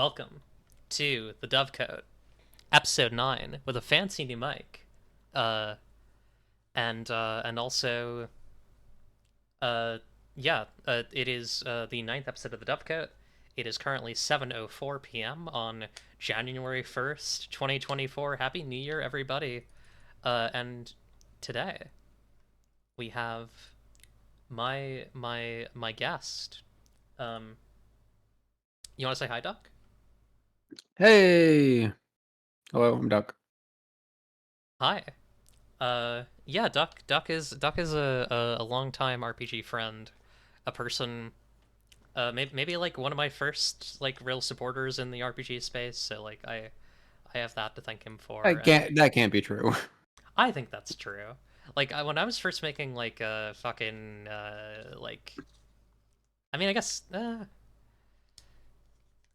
Welcome to the Dovecote, episode 9, with a fancy new mic. Uh, and also, uh, it is the ninth episode of the Dovecote. It is currently 7:04 p.m. on January 1st, 2024. Happy New Year, everybody. And today we have my guest. Um, you want to say hi, Duck? Hey! Hello, I'm Duck. Hi. Yeah, Duck is a longtime RPG friend, a person, maybe like one of my first like real supporters in the RPG space. So like I have that to thank him for, and That can't be true. I think that's true. Like when I was first making like fucking like I mean I guess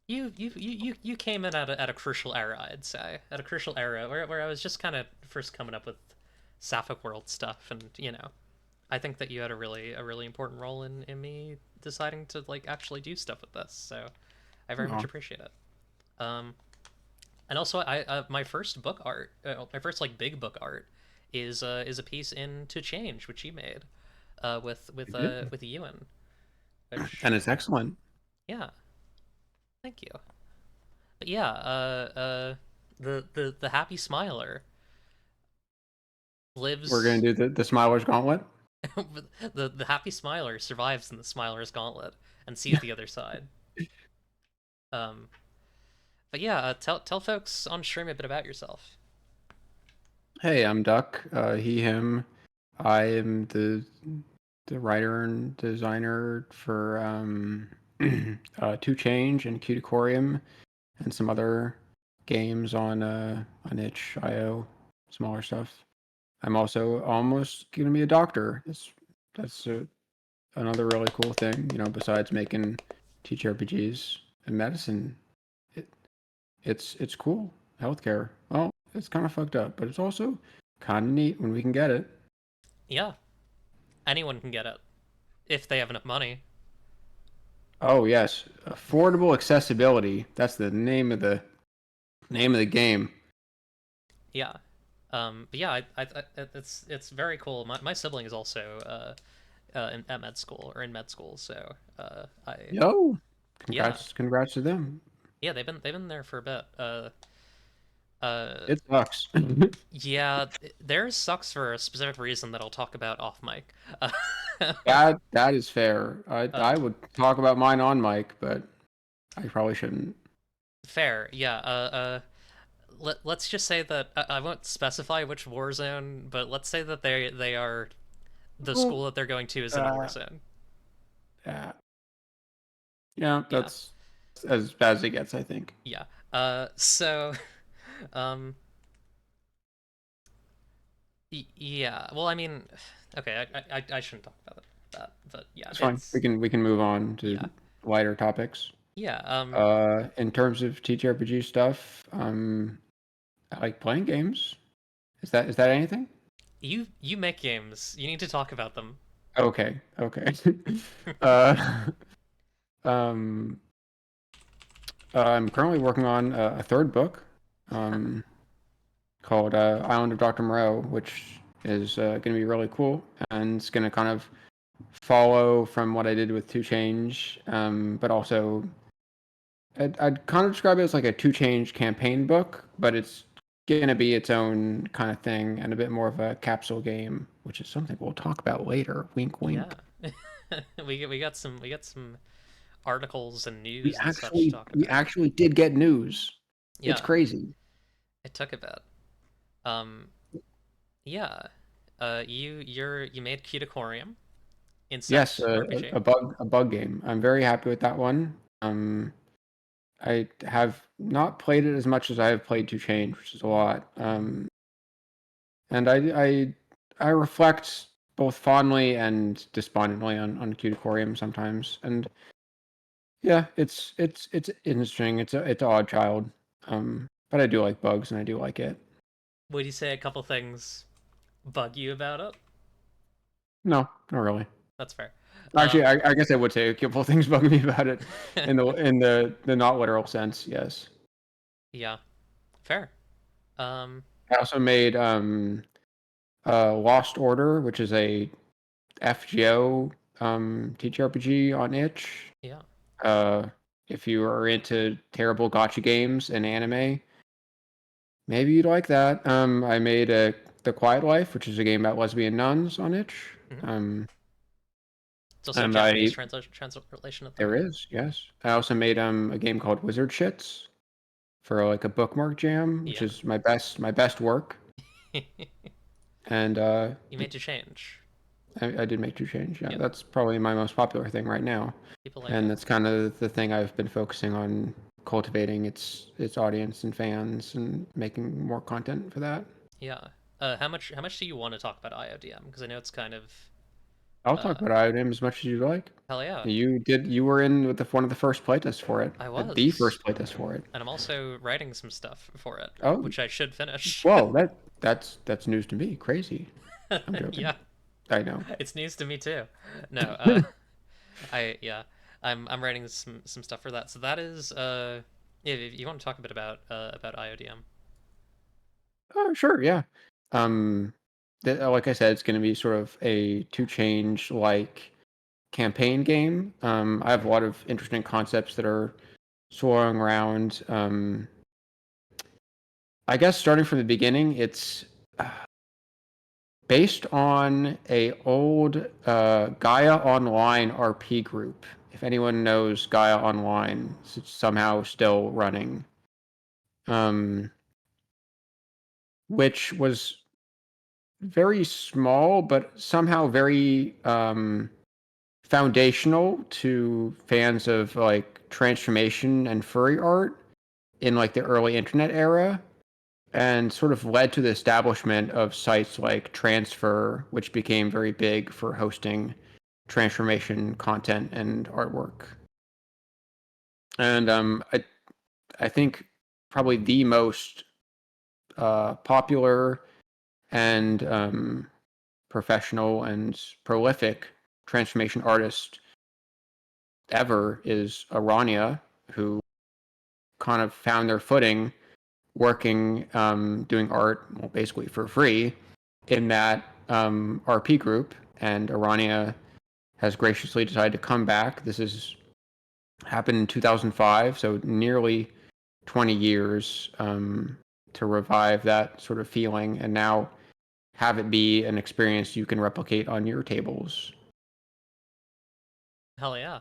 you came in at a crucial era, I'd say, at a crucial era where I was just kind of first coming up with Sapphic World stuff, and I think that you had a really important role in me deciding to like actually do stuff with this. So I very much Aw. appreciate it. Um, and also I my first book art, my first like big book art, is a piece in To Change, which you made, You did. with Ewan, which And it's excellent. yeah, thank you. But yeah, the happy smiler We're gonna lives. do the Smiler's Gauntlet. The happy smiler survives in the smiler's gauntlet and sees the other side. Um, but yeah, tell folks on stream a bit about yourself. Hey, I'm Duck. He, him. I am the writer and designer for Two Change and Cuticorium and some other games on itch.io, smaller stuff. I'm also almost gonna be a doctor. That's another really cool thing, besides making TTRPGs and medicine. It, it's cool. Healthcare. Well, it's kind of fucked up, but it's also kind of neat when we can get it. Yeah, anyone can get it if they have enough money. Oh yes, affordable accessibility. That's the name of the game. Yeah. But yeah, it's very cool. My sibling is also at med school or in med school, so I Yo, yeah congrats to them. yeah they've been there for a bit. Uh, It sucks. yeah, theirs sucks for a specific reason that I'll talk about off mic. That is fair. Uh, I would talk about mine on mic, but I probably shouldn't. Fair, yeah. Let's just say that I won't specify which war zone, but let's say that they are the Well, school that they're going to is in a war uh, zone. yeah, yeah, Yeah, that's as bad as it gets, I think. yeah. So, um, yeah. Well, I mean, okay, I shouldn't talk about that, but yeah, It's fine. it's We can move on to yeah, lighter topics. yeah. In terms of TTRPG stuff, I like playing games. Is that anything? You make games. You need to talk about them. Okay, okay. uh, um, I'm currently working on a third book, um, called Island of Dr. Moreau, which is going to be really cool, and it's going to kind of follow from what I did with Two Change, but also I'd kind of describe it as like a Two Change campaign book, but it's gonna be its own kind of thing and a bit more of a capsule game, which is something we'll talk about later. Wink, Yeah. wink. We got some articles and news and such to talk We about. actually did get news. It's Yeah, crazy. it took a bit. Um, yeah. You made Cuticorium Yes, Insect RPG. a bug game. I'm very happy with that one. I have not played it as much as I have played Two Chain, which is a lot. And I reflect both fondly and despondently on Cuticorium sometimes. And yeah, it's interesting. It's an odd child. But I do like bugs and I do like it. Would you say a couple things bug you about it? No, not really. That's fair. Actually, I guess I would say a couple of things bug me about it in the not literal sense. Yes. Yeah, fair. Um, I also made Lost Order, which is a FGO TTRPG on itch. yeah, Uh, if you are into terrible gotcha games and anime, maybe you'd like that. I made The Quiet Life, which is a game about lesbian nuns on itch. hmm. It's also a And Japanese I translation of there that. is, yes. I also made a game called Wizard Shits for like a bookmark jam, which Yeah. is my best work. And You made to change. I did make two change. Yeah, Yeah, that's probably my most popular thing right now, people like and it. that's kind of the thing I've been focusing on cultivating its audience and fans and making more content for that. Yeah. How much do you want to talk about IODM? Because I know it's kind of I'll talk uh about IODM as much as you like. hell yeah. You were in with one of the first playtests for it, I the was. first playtest for it. And I'm also writing some stuff for it, Oh, which I should finish. well, that's news to me. Crazy. I'm joking. Yeah. I know. It's news to me too. No, I yeah. I'm writing some stuff for that. So that is if you want to talk a bit about IODM. Oh, sure, yeah. Um, like I said, it's going to be sort of a two change like campaign game. I have a lot of interesting concepts that are swirling around. I guess starting from the beginning, it's based on a old Gaia Online RP group. If anyone knows Gaia Online, it's somehow still running, um, which was very small, but somehow very foundational to fans of like transformation and furry art in like the early internet era, and sort of led to the establishment of sites like Transfer, which became very big for hosting transformation content and artwork. And I think probably the most popular and professional and prolific transformation artist ever is Arania, who kind of found their footing working, doing art, well, basically for free in that RP group. And Arania has graciously decided to come back. This has happened in 2005, so nearly 20 years to revive that sort of feeling and now have it be an experience you can replicate on your tables. Hell yeah.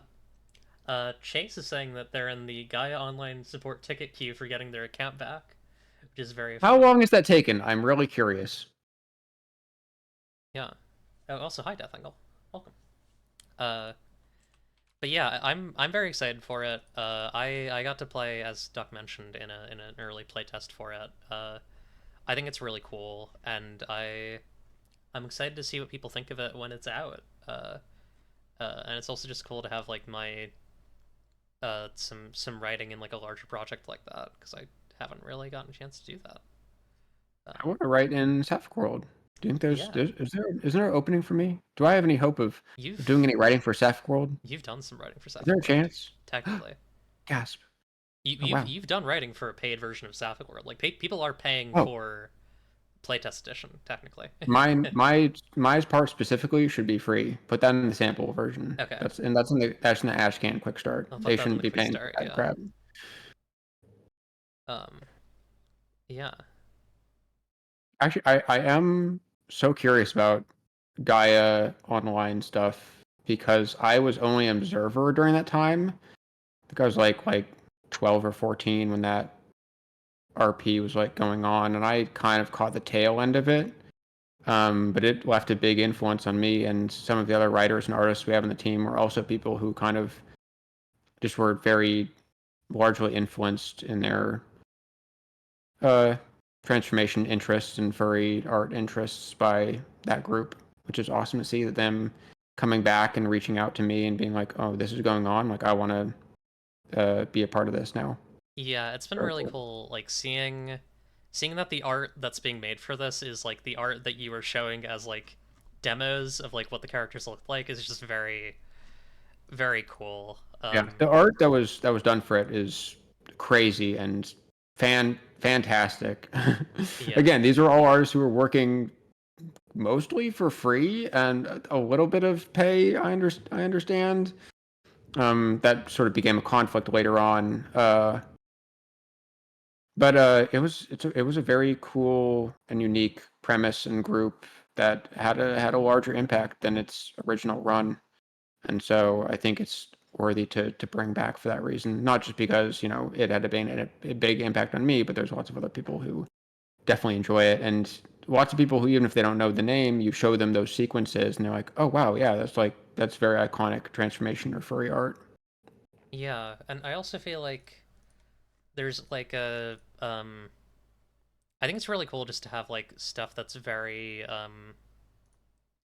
Chase is saying that they're in the Gaia Online support ticket queue for getting their account back, which is very How funny. long has that taken? I'm really curious. Yeah. Oh, also, hi, Death Angle. Welcome. Uh, but yeah, I'm very excited for it. I got to play, as Duck mentioned, in an early playtest for it. I think it's really cool, and I'm excited to see what people think of it when it's out. And it's also just cool to have like my some writing in like a larger project like that because I haven't really gotten a chance to do that. I Um, want to write in Sapphic World. Do you think yeah, is there an opening for me? Do I have any hope of doing you've any writing for Sapphic World? you've done some writing for Is there Sapphic a World, chance? technically. Gasp! You, Oh you've wow! you've done writing for a paid version of Sapphic World. Like people are paying Oh, for playtest edition, technically. mine, my part specifically should be free. Put that in the sample version. Okay, That's in the Ashcan quick start. I'll put They that in shouldn't the be quick paying for start. that Yeah. crap. Um. Yeah. Actually, I am so curious about Gaia Online stuff because I was only an observer during that time. I think I was like 12 or 14 when that RP was like going on, and I kind of caught the tail end of it. But it left a big influence on me, and some of the other writers and artists we have on the team were also people who kind of just were very largely influenced in their uh, transformation interests and furry art interests by that group, which is awesome to see that them coming back and reaching out to me and being like, "Oh, this is going on. Like, I want to be a part of this now." Yeah, it's been Very really cool. cool, like seeing that the art that's being made for this is like the art that you were showing as like demos of like what the characters look like is just very very cool. Yeah, the art that was done for it is crazy and fantastic. Yeah, Again, these are all artists who are working mostly for free and a little bit of pay. I understand. That sort of became a conflict later on. But it was a very cool and unique premise and group that had a larger impact than its original run. And so I think it's worthy to bring back for that reason. Not just because, it had a big impact on me, but there's lots of other people who definitely enjoy it. And lots of people who, even if they don't know the name, you show them those sequences and they're like, oh, wow, yeah, that's very iconic transformation or furry art. yeah, and I also feel like there's like I think it's really cool just to have like stuff that's very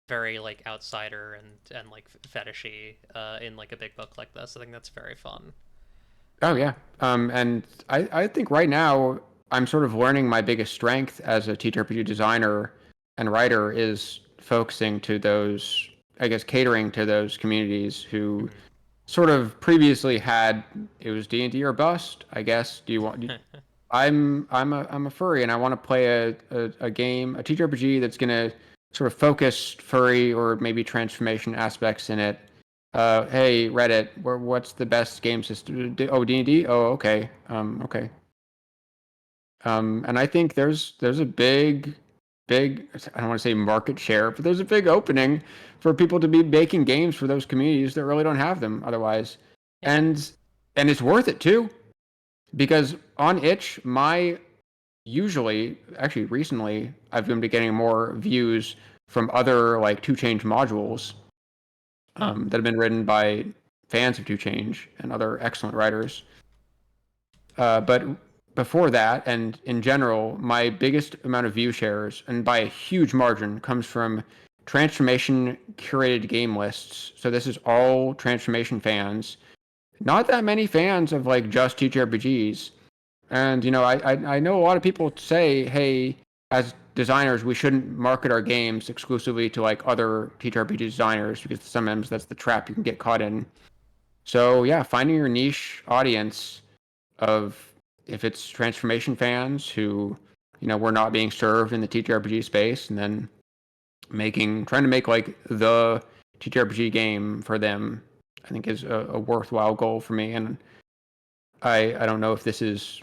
very like outsider and like fetishy in like a big book like this. I think that's very fun. Oh, yeah. And I think right now I'm sort of learning my biggest strength as a TTRPG designer and writer is focusing to those, I guess, catering to those communities who Mhm. sort of previously had it was D&D or bust, I guess. Do you want? I'm a furry and I want to play a game, a TTRPG that's gonna sort of focus furry or maybe transformation aspects in it. Hey Reddit, what's the best game system? Oh, D&D. Oh, okay. Okay. And I think there's a big, I don't want to say market share, but there's a big opening for people to be making games for those communities that really don't have them otherwise. Yeah. And and it's worth it too, because on itch, my usually actually recently I've been getting more views from other like two change modules Huh. that have been written by fans of two change and other excellent writers. But before that, and in general, my biggest amount of view shares, and by a huge margin, comes from transformation curated game lists. So this is all transformation fans. Not that many fans of like just TTRPGs. And I know a lot of people say, hey, as designers, we shouldn't market our games exclusively to like other TTRPG designers because sometimes that's the trap you can get caught in. So yeah, finding your niche audience of if it's transformation fans who were not being served in the TTRPG space, and then trying to make like the TTRPG game for them, I think is a worthwhile goal for me. And I don't know if this is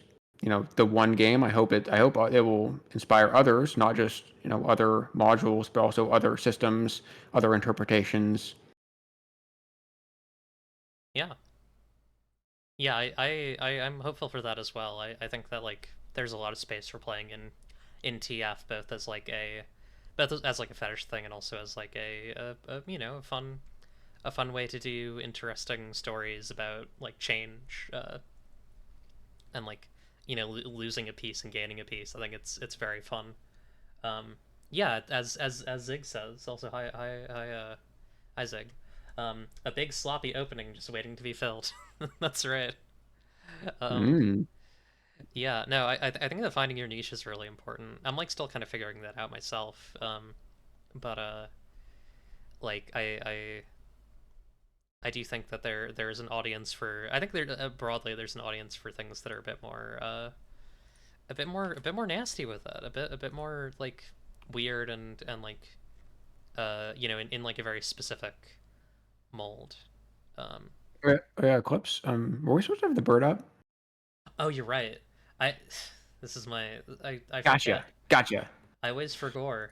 the one game. I hope it will inspire others, not just other modules, but also other systems, other interpretations. Yeah. Yeah, I'm hopeful for that as well. I think that like there's a lot of space for playing in TF both as like a both as like a fetish thing and also as like a a fun way to do interesting stories about like change and like losing a piece and gaining a piece. I think it's very fun. Um, yeah, as Zig says, also hi Zig. A big sloppy opening just waiting to be filled. That's right. Um, Mm. yeah, no, I think that finding your niche is really important. I'm like still kind of figuring that out myself. But like I do think that there's an audience for. I think there broadly there's an audience for things that are a bit more nasty with it. A bit more like weird and like in like a very specific mold. Um, Oh, yeah, clips. Were we supposed to have the bird up? oh, you're right. I this is my I Gotcha. forget. Gotcha. I always forgot.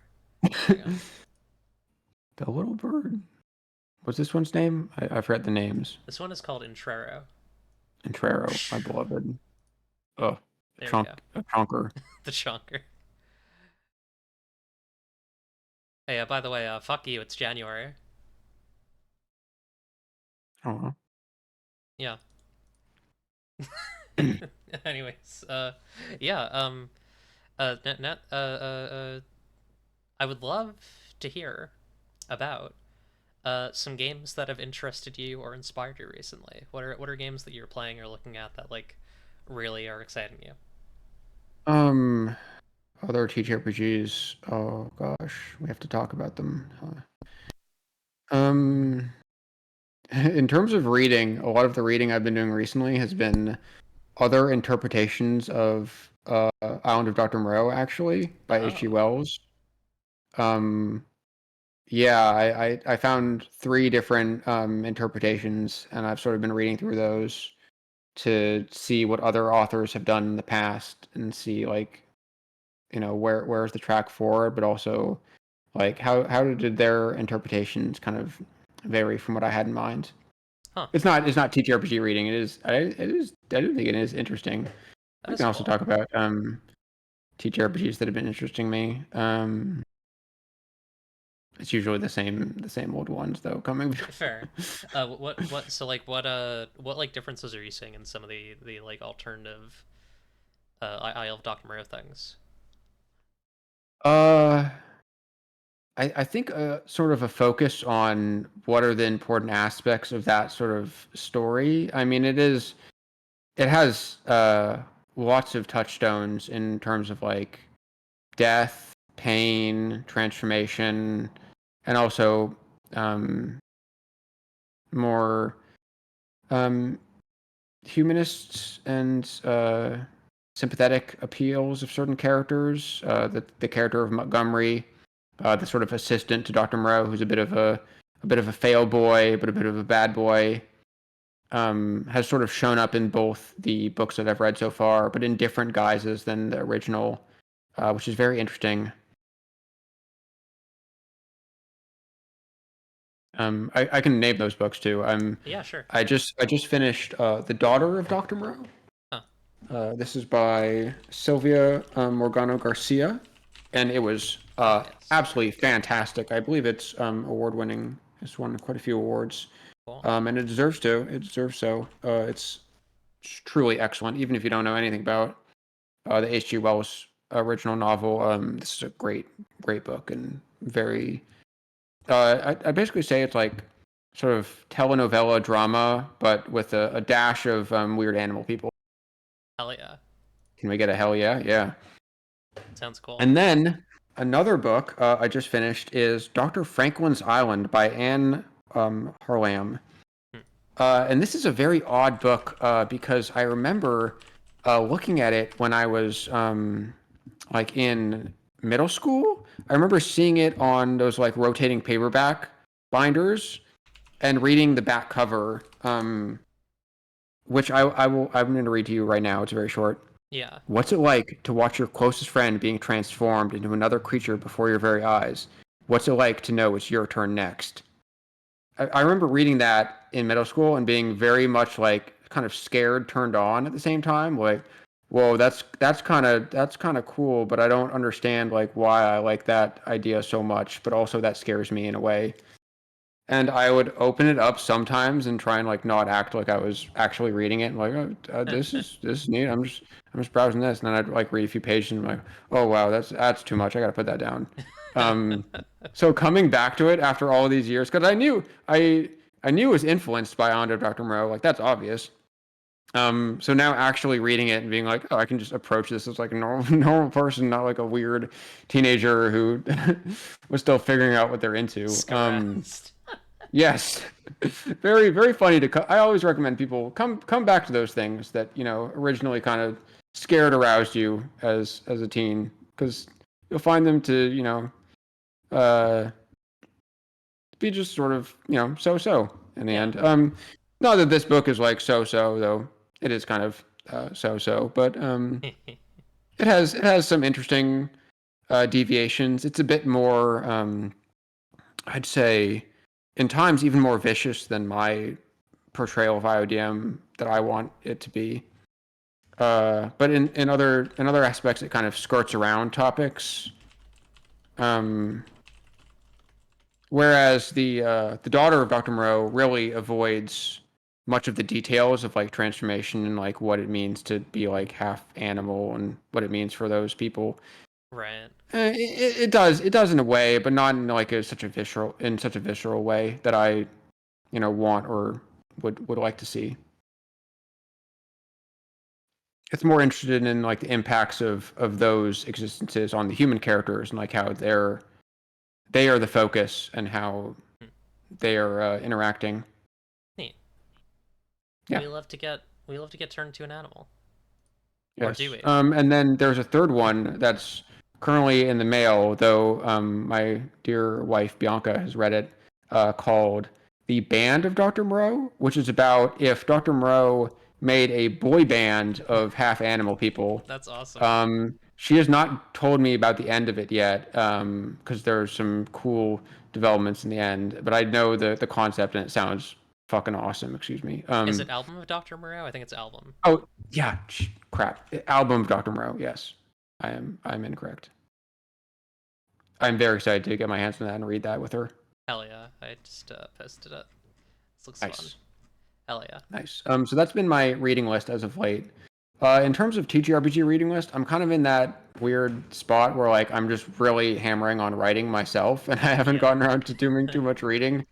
Hang on. The little bird. What's this one's name? I forget the names. This one is called Intrero. Entrero, my beloved. Oh, There we go. a chonker. The chonker. Hey, by the way, fuck you. It's January. I don't Yeah. know. Anyways, yeah. I would love to hear about some games that have interested you or inspired you recently. What are games that you're playing or looking at that like really are exciting you? um, Other TTRPGs. Oh gosh, we have to talk about them. Um, In terms of reading, a lot of the reading I've been doing recently has been other interpretations of Island of Dr. Moreau, actually, by H.G. Oh, Wells. Um, yeah, I found three different interpretations, and I've sort of been reading through those to see what other authors have done in the past and see like, where's the track forward, but also like how did their interpretations kind of vary from what I had in mind. huh. It's not TTRPG reading. I do think it is interesting. That I is can also cool. talk about TTRPGs that have been interesting me. It's usually the same old ones though coming. Fair. So like what like differences are you seeing in some of the like alternative Isle of Dr. Moreau things? uh I think sort of a focus on what are the important aspects of that sort of story. I mean, it has lots of touchstones in terms of like death, pain, transformation, and also um, more um, humanist and sympathetic appeals of certain characters. The character of Montgomery, the sort of assistant to Dr. Moreau, who's a bit of a fail boy, but a bit of a bad boy. Has sort of shown up in both the books that I've read so far, but in different guises than the original, which is very interesting. I can name those books too. Yeah, sure. I just finished The Daughter of Dr. Moreau. Huh. This is by Sylvia Morgano Garcia, and it was Yes. absolutely fantastic. I believe it's award-winning. It's won quite a few awards, Cool. and it deserves to. It deserves so. It's truly excellent, even if you don't know anything about the H.G. Wells original novel. This is a great, great book and very. I basically say it's like sort of telenovela drama, but with a dash of weird animal people. Hell yeah. Can we get a hell yeah? Yeah. Sounds cool. And then another book I just finished is Dr. Franklin's Island by Anne Harlam. Hmm. And this is a very odd book because I remember looking at it when I was like in middle school. I remember seeing it on those like rotating paperback binders and reading the back cover, which I'm going to read to you right now. It's very short. Yeah. What's it like to watch your closest friend being transformed into another creature before your very eyes? What's it like to know it's your turn next? I remember reading that in middle school and being very much like kind of scared, turned on at the same time. Like, whoa, that's kind of cool, but I don't understand like why I like that idea so much. But also that scares me in a way. And I would open it up sometimes and try and like not act like I was actually reading it. And like, oh, this is neat. I'm just browsing this, and then I'd like read a few pages and I'm like, oh wow, that's too much. I gotta put that down. Um, so coming back to it after all these years, because I knew it was influenced by Ando Dr. Moreau, like that's obvious. So now actually reading it and being like, oh, I can just approach this as like a normal normal person, not like a weird teenager who was still figuring out what they're into. Scarast. Yes, very very funny to. I always recommend people come back to those things that originally kind of scared aroused you as a teen, because you'll find them to uh, be just sort of so in the Yeah. end. Not that this book is like so though. It is kind of so, but it has some interesting deviations. It's a bit more I'd say in times even more vicious than my portrayal of IODM that I want it to be. But in other aspects, it kind of skirts around topics. Um, Whereas the daughter of Dr. Moreau really avoids much of the details of like transformation and like what it means to be like half animal and what it means for those people. Right. It does in a way, but not in like such a visceral way that I want or would like to see. It's more interested in like the impacts of those existences on the human characters and like how they are the focus and how Hmm. they are interacting. Yeah. we love to get turned into an animal. Or do Yes. we? And then there's a third one that's currently in the mail, though my dear wife Bianca has read it, called The Band of Dr. Moreau, which is about if Dr. Moreau made a boy band of half animal people. That's awesome. She has not told me about the end of it yet, because there's some cool developments in the end, but I know the concept and it sounds fucking awesome. Excuse me. Is it album of Dr. Moreau? I think it's album. Oh yeah, crap. Album of Dr. Moreau. Yes, I'm incorrect. I'm very excited to get my hands on that and read that with her. Hell yeah! I just posted it. This looks fun. Nice, Hell yeah! nice. So that's been my reading list as of late. In terms of TTRPG reading list, I'm kind of in that weird spot where like I'm just really hammering on writing myself, and I haven't gotten around to doing too much reading.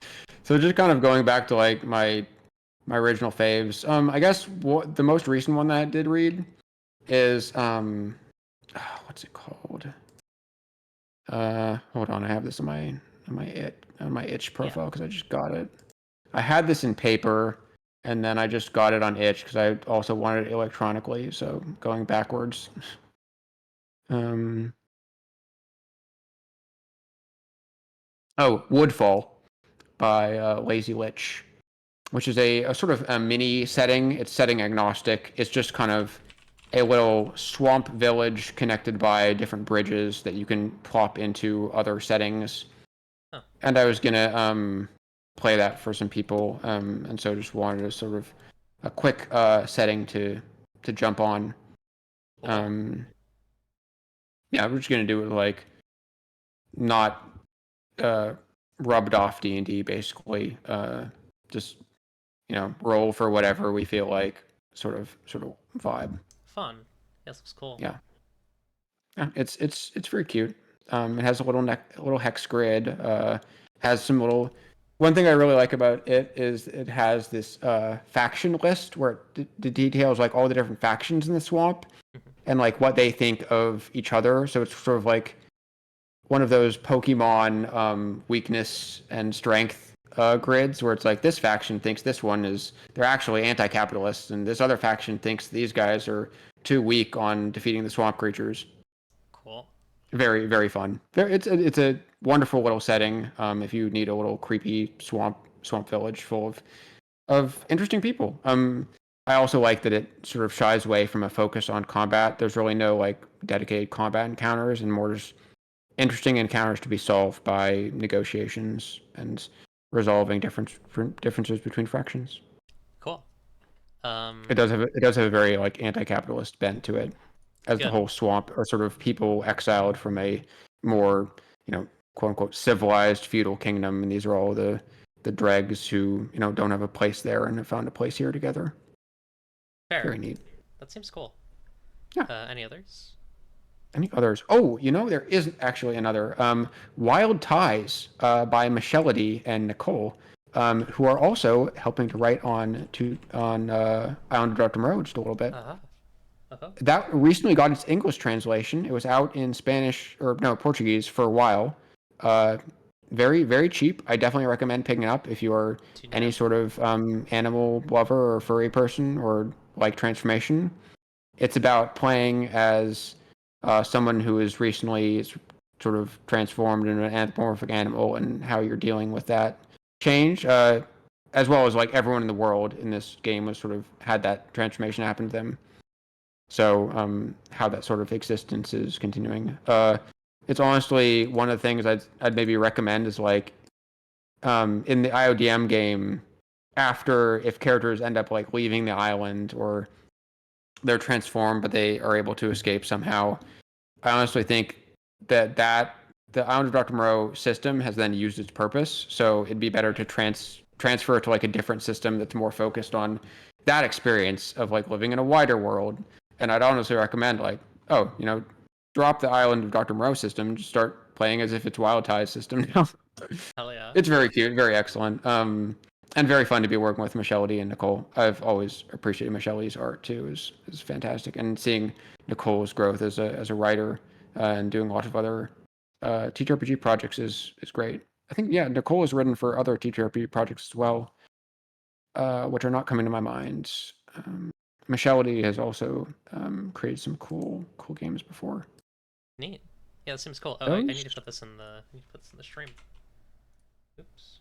So just kind of going back to like my original faves. I guess the most recent one that I did read is what's it called? Hold on, I have this on my itch profile because I just got it. I had this in paper, and then I just got it on itch because I also wanted it electronically. So going backwards. Oh, Woodfall by Lazy Lich, which is a sort of a mini setting. It's setting agnostic. It's just kind of a little swamp village connected by different bridges that you can plop into other settings. Huh. And I was gonna play that for some people, and so just wanted a sort of a quick setting to jump on. Cool. Yeah, we're just gonna do it like not rubbed off D&D basically. Just roll for whatever we feel like, sort of vibe. Fun. Yes, looks cool. Yeah. Yeah, it's very cute. It has a little hex grid. Has some little. One thing I really like about it is it has this faction list where it details like all the different factions in the swamp and like what they think of each other. So it's sort of like one of those Pokemon weakness and strength grids where it's like this faction thinks this one is they're actually anti-capitalists, and this other faction thinks these guys are too weak on defeating the swamp creatures. Cool. Very very fun. It's a wonderful little setting. If you need a little creepy swamp village full of interesting people. I also like that it sort of shies away from a focus on combat. There's really no like dedicated combat encounters, and more just interesting encounters to be solved by negotiations and resolving differences between factions. Cool. It does have a very like anti-capitalist bent to it, as the Good. whole swamp are sort of people exiled from a more quote unquote civilized feudal kingdom, and these are all the dregs who don't have a place there and have found a place here together. Fair. Very neat. That seems cool. Yeah. Any others? Any others? Oh, there is actually another. Wild Ties by Michelody and Nicole, who are also helping to write on Island of Dr. Moreau just a little bit. That recently got its English translation. It was out in Spanish or no Portuguese for a while. Very very cheap. I definitely recommend picking it up if you are any sort of animal lover or furry person or like transformation. It's about playing as someone who is recently sort of transformed into an anthropomorphic animal and how you're dealing with that change, as well as like everyone in the world in this game was sort of had that transformation happen to them. So how that sort of existence is continuing. It's honestly one of the things I'd maybe recommend is like in the IODM game, after if characters end up like leaving the island or they're transformed but they are able to escape somehow, I honestly think that the Island of Dr. Moreau system has then used its purpose. So it'd be better to transfer to like a different system that's more focused on that experience of like living in a wider world. And I'd honestly recommend like, drop the Island of Dr. Moreau system, just start playing as if it's Wild Ties system now. Hell yeah. It's very cute, very excellent. And very fun to be working with Michelody and Nicole. I've always appreciated Michelody's art too. Is fantastic, and seeing Nicole's growth as a writer and doing lots of other TTRPG projects is great. I think Nicole has written for other TTRPG projects as well. which are not coming to my mind. Michelity has also created some cool games before. Neat. Yeah, that seems cool. Oh, I Those need to put this in the stream. Oops.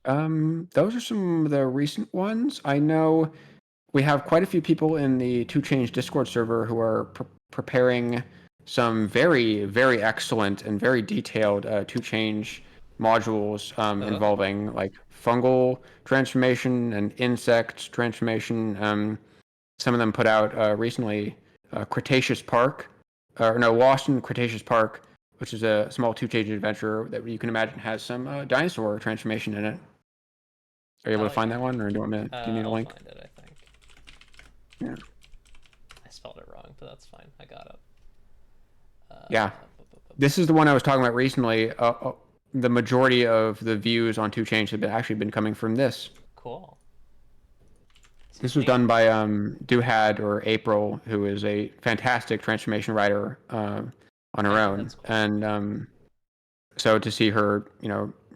those are some of the recent ones. I know we have quite a few people in the Two Change Discord server who are preparing some very, very excellent and very detailed Two Change modules involving like fungal transformation and insect transformation. Some of them put out recently Cretaceous Park, or no, Lost in Cretaceous Park, which is a small two-stage adventure that you can imagine has some dinosaur transformation in it. Are you able to find that one, or do you want me? Do you need a I'll link? find it, I think. Yeah. I spelled it wrong, but that's fine. I got it. Yeah. This is the one I was talking about recently. The majority of the views on Two Chainz have actually been coming from this. Cool. This was done by Duhad or April, who is a fantastic transformation writer on her own. Cool. And so to see her,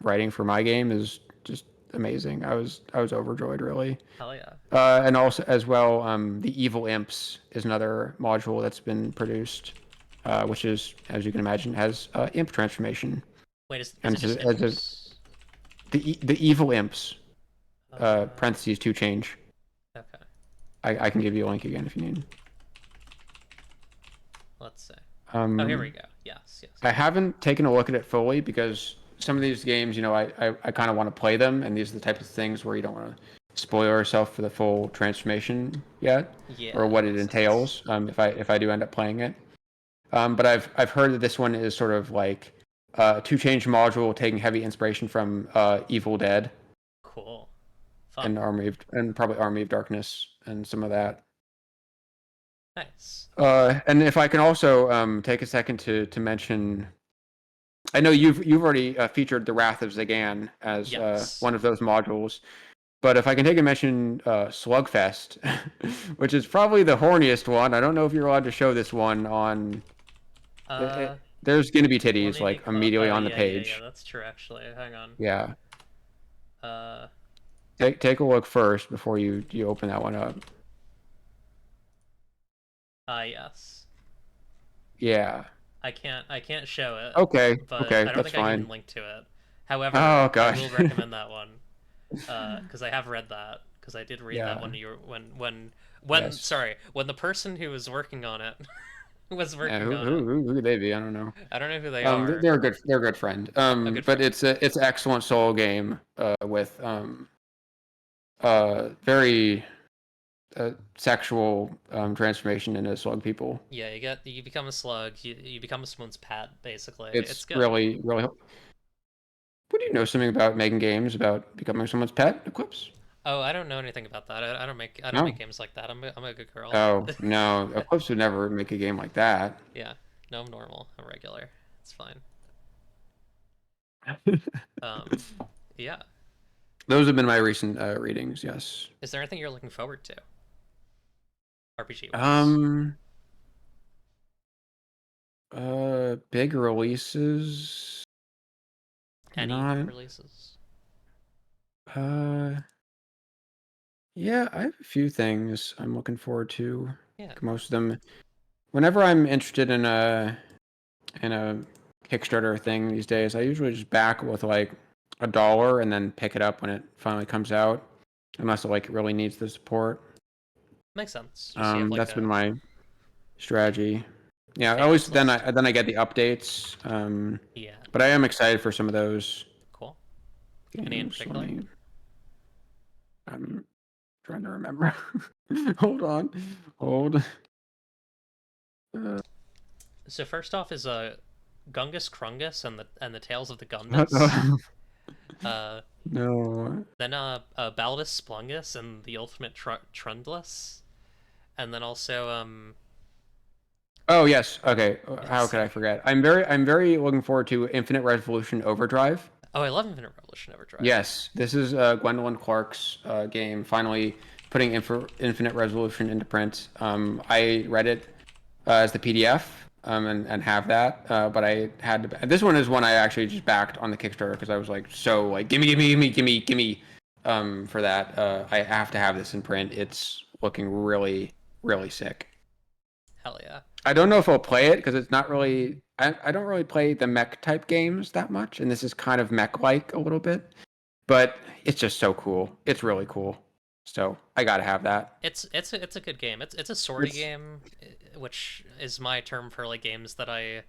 writing for my game is just amazing. I was overjoyed, really. Hell yeah. And also as well, the Evil Imps is another module that's been produced, which is, as you can imagine, has imp transformation. Wait, is it just imps? The Evil Imps, parentheses Two Chainz. Okay. I can give you a link again if you need. Let's see. Oh, here we go. Yes. I haven't taken a look at it fully because some of these games, I kind of want to play them, and these are the types of things where you don't want to spoil yourself for the full transformation yet, or what it entails. If I do end up playing it, but I've heard that this one is sort of like Two Chainz module taking heavy inspiration from Evil Dead. Cool. Fun. And probably Army of Darkness and some of that. Nice. And if I can also take a second to mention, I know you've already featured the Wrath of Zagan as one of those modules, but if I can take a mention, Slugfest, which is probably the horniest one. I don't know if you're allowed to show this one on. There's going to be titties like immediately on the page. Yeah, that's true. Actually, hang on. Yeah. Take a look first before you open that one up. Yes. Yeah. I can't show it. Okay. But okay. I don't think I can link to it. However, I will recommend that one because I have read that because I did read that when when the person who was working on it was working on it. Who could they be? I don't know. I don't know who they are. They're a good friend. But it's an excellent solo game with very sexual transformation into slug people. Yeah, you become a slug. You become someone's pet, basically. It's good. really. What do you know something about making games about becoming someone's pet, Eclipse? Oh, I don't know anything about that. I don't make games like that. I'm a good girl. Oh no, Eclipse would never make a game like that. Yeah, no, I'm normal. I'm regular. It's fine. Yeah. Those have been my recent readings. Yes. Is there anything you're looking forward to? RPG wise. Big releases. Any releases? Yeah, I have a few things I'm looking forward to. Yeah. Most of them. Whenever I'm interested in a Kickstarter thing these days, I usually just back with like $1 and then pick it up when it finally comes out, unless it really needs the support. Makes sense. That's been my strategy. Yeah, always then I get the updates. Yeah. But I am excited for some of those. Cool. Any in particular? I'm trying to remember. Hold on. Hold. So first off is Gungus Krungus and the Tales of the Gundus. No. Then Baldus Splungus and the Ultimate Trundless. And then also Oh yes. Okay. How could I forget? I'm very looking forward to Infinite Revolution Overdrive. Oh, I love Infinite Revolution Overdrive. Yes, this is Gwendolyn Clark's game. Finally, putting Infinite Resolution into print. I read it as the PDF and have that. But I had to. This one is one I actually just backed on the Kickstarter because I was like, so like, gimme, for that. I have to have this in print. It's looking really, really sick. Hell yeah. I don't know if I'll play it because it's not really. I don't really play the mech type games that much, and this is kind of mech like a little bit. But it's just so cool. It's really cool. So I gotta have that. It's a good game. It's a sortie It's game, which is my term for like games that I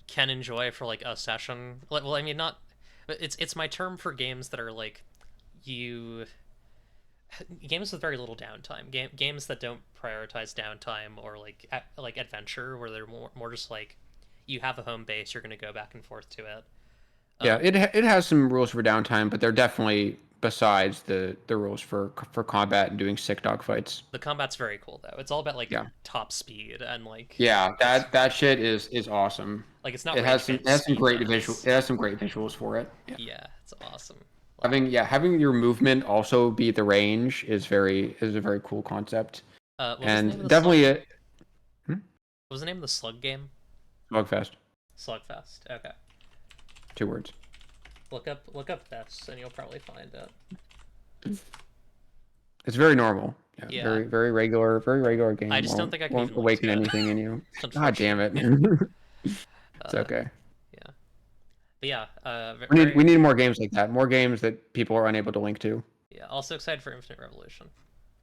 can enjoy for like a session. Well, I mean not. It's my term for games that are like you games with very little downtime. Games that don't prioritize downtime or like adventure, where they're more just like you have a home base, you're gonna go back and forth to it. Yeah, Um, it has some rules for downtime, but they're definitely besides the rules for combat and doing sick dog fights. the combat's very cool though. It's all about like Yeah, top speed and like yeah, it's that shit is awesome. like it's not rage It bait has some speed great visual runs. it has some great visuals for it. Yeah. Yeah, it's awesome. Like Having your movement also be the range is a very cool concept. what was the name of And the slug? definitely a What was the name of the slug game? Slugfest. Slugfest. Okay. 2 words. Look up this and you'll probably find it. It's very normal. Yeah, Yeah. very regular I game. just don't think I can Won't even link awaken to it. anything in you. God damn it. Unfortunately. It's Uh, okay. yeah. But yeah, We very need more games like that. More games that people are unable to link to. yeah. Also excited for Infinite Revolution.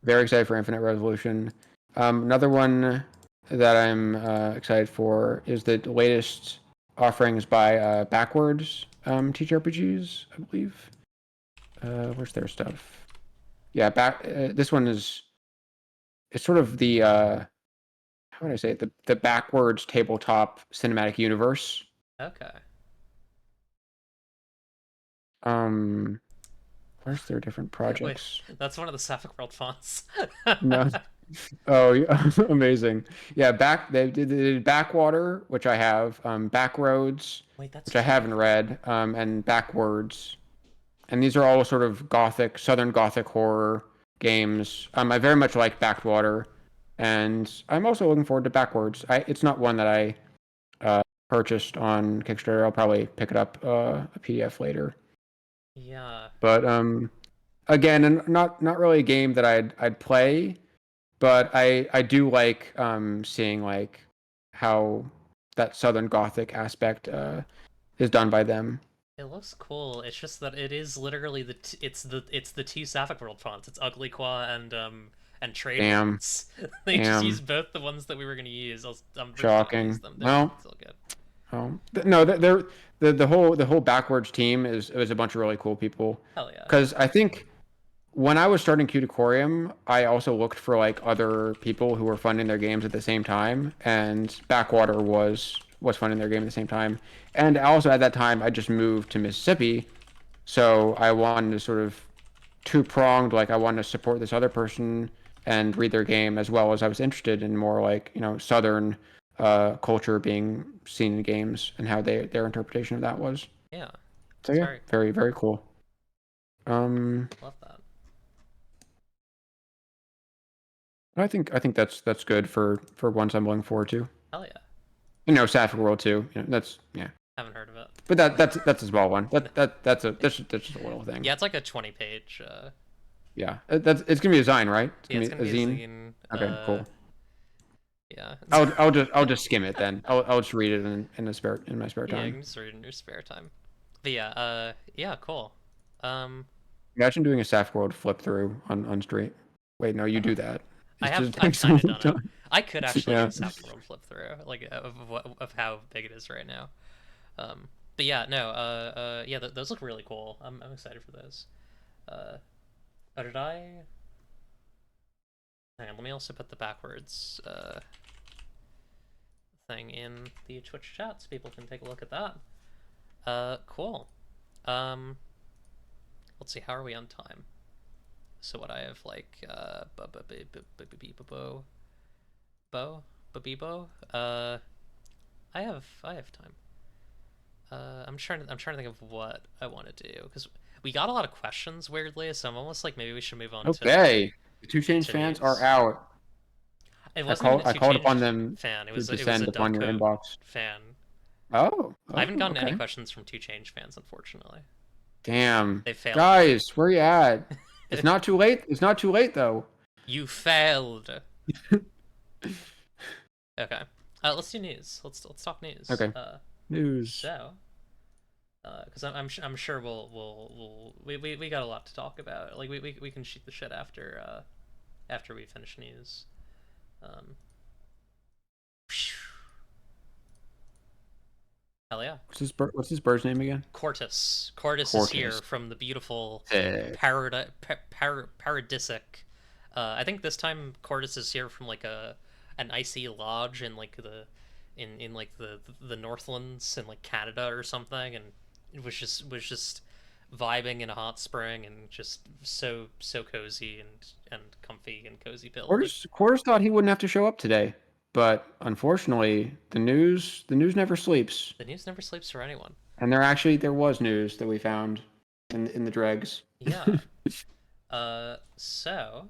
Very excited for Infinite Resolution. Another one that I'm excited for is the latest offerings by Backwards TTRPGs, I believe. Where's their stuff? Yeah, this one is it's sort of the how would I say it? The Backwards tabletop cinematic universe. Okay. Um, where's their different Wait, projects? that's one of the Sapphic World fonts. No. Oh, yeah. Amazing. Yeah, they did Backwater, which I have, Backroads, Wait, that's which I haven't huge. read, and Backwards. And these are all sort of gothic, southern gothic horror games. I very much like Backwater, and I'm also looking forward to Backwards. It's not one that I purchased on Kickstarter. I'll probably pick it up a PDF later. Yeah. But again, and not really a game that I'd play, but I do like seeing like how that Southern Gothic aspect is done by them. It looks cool. It's just that it is literally it's the two Sapphic World fonts. It's Uglyqua and Trade Damn, Winds. They just damn, used both the ones that we were gonna use. I'm pretty gonna use shocking. them. They're Well, still good. no, the whole Backwards team is a bunch of really cool people. Hell yeah. Because I think when I was starting Cuticorium, I also looked for like other people who were funding their games at the same time, and Backwater was funding their game at the same time. And also at that time, I just moved to Mississippi, so I wanted to sort of two-pronged, like I wanted to support this other person and read their game as well as I was interested in more like, Southern culture being seen in games and how their interpretation of that was. Yeah. So It's yeah, very cool. very, very cool. Um, Love that. I think that's good for ones I'm looking forward to. Hell yeah. Sapphic World too. That's yeah. Haven't heard of it. But that's a small one. That's just a little thing. Yeah, it's like a 20 page. Yeah, it's gonna be a zine, right? It's Yeah, gonna it's be gonna a be a zine. zine. Okay, cool. Yeah. I'll just skim it then. I'll just read it in my spare Yeah, you time. can just read it in your spare time. But yeah, yeah, cool. Imagine doing a Sapphic World flip through on street. Wait, no, you do that. I It have just I've takes so kind of much done it. time. I could actually do Yeah. a Sapphic World flip through, like of how big it is right now. But yeah, no, yeah, those look really cool. I'm excited for those. Uh, oh, did I? Hang on, let me also put the backwards thing in the Twitch chat so people can take a look at that. Cool. Let's see, how are we on time? So what I have like Bo? I have time. I'm trying to think of what I want to do because we got a lot of questions weirdly, so I'm almost like maybe we should move on Okay. The Two Chainz to fans are these. out. It wasn't even a I two called upon change them fan. to It was a descend upon your DOVECOTE inbox. fan. Oh, I oh, haven't gotten any okay. questions from two change fans, unfortunately. Damn. They failed me. Guys, where you at? It's not too late. It's not too late though. You failed. Okay. Let's do news. Let's talk news. Okay. News. So, because I'm sure we got a lot to talk about. Like we can shoot the shit after we finish news. Um, hell yeah. What's this bird's name again? Cortus. Cortus is here Cortus. from the beautiful Sick. paradisic. I think this time Cortus is here from like an icy lodge in like in like the Northlands in like Canada or something, and it was just vibing in a hot spring and just so cozy and comfy and cozy pilled. Quarters thought he wouldn't have to show up today, but unfortunately, the news never sleeps. The news never sleeps for anyone. And there was news that we found in the dregs. Yeah. So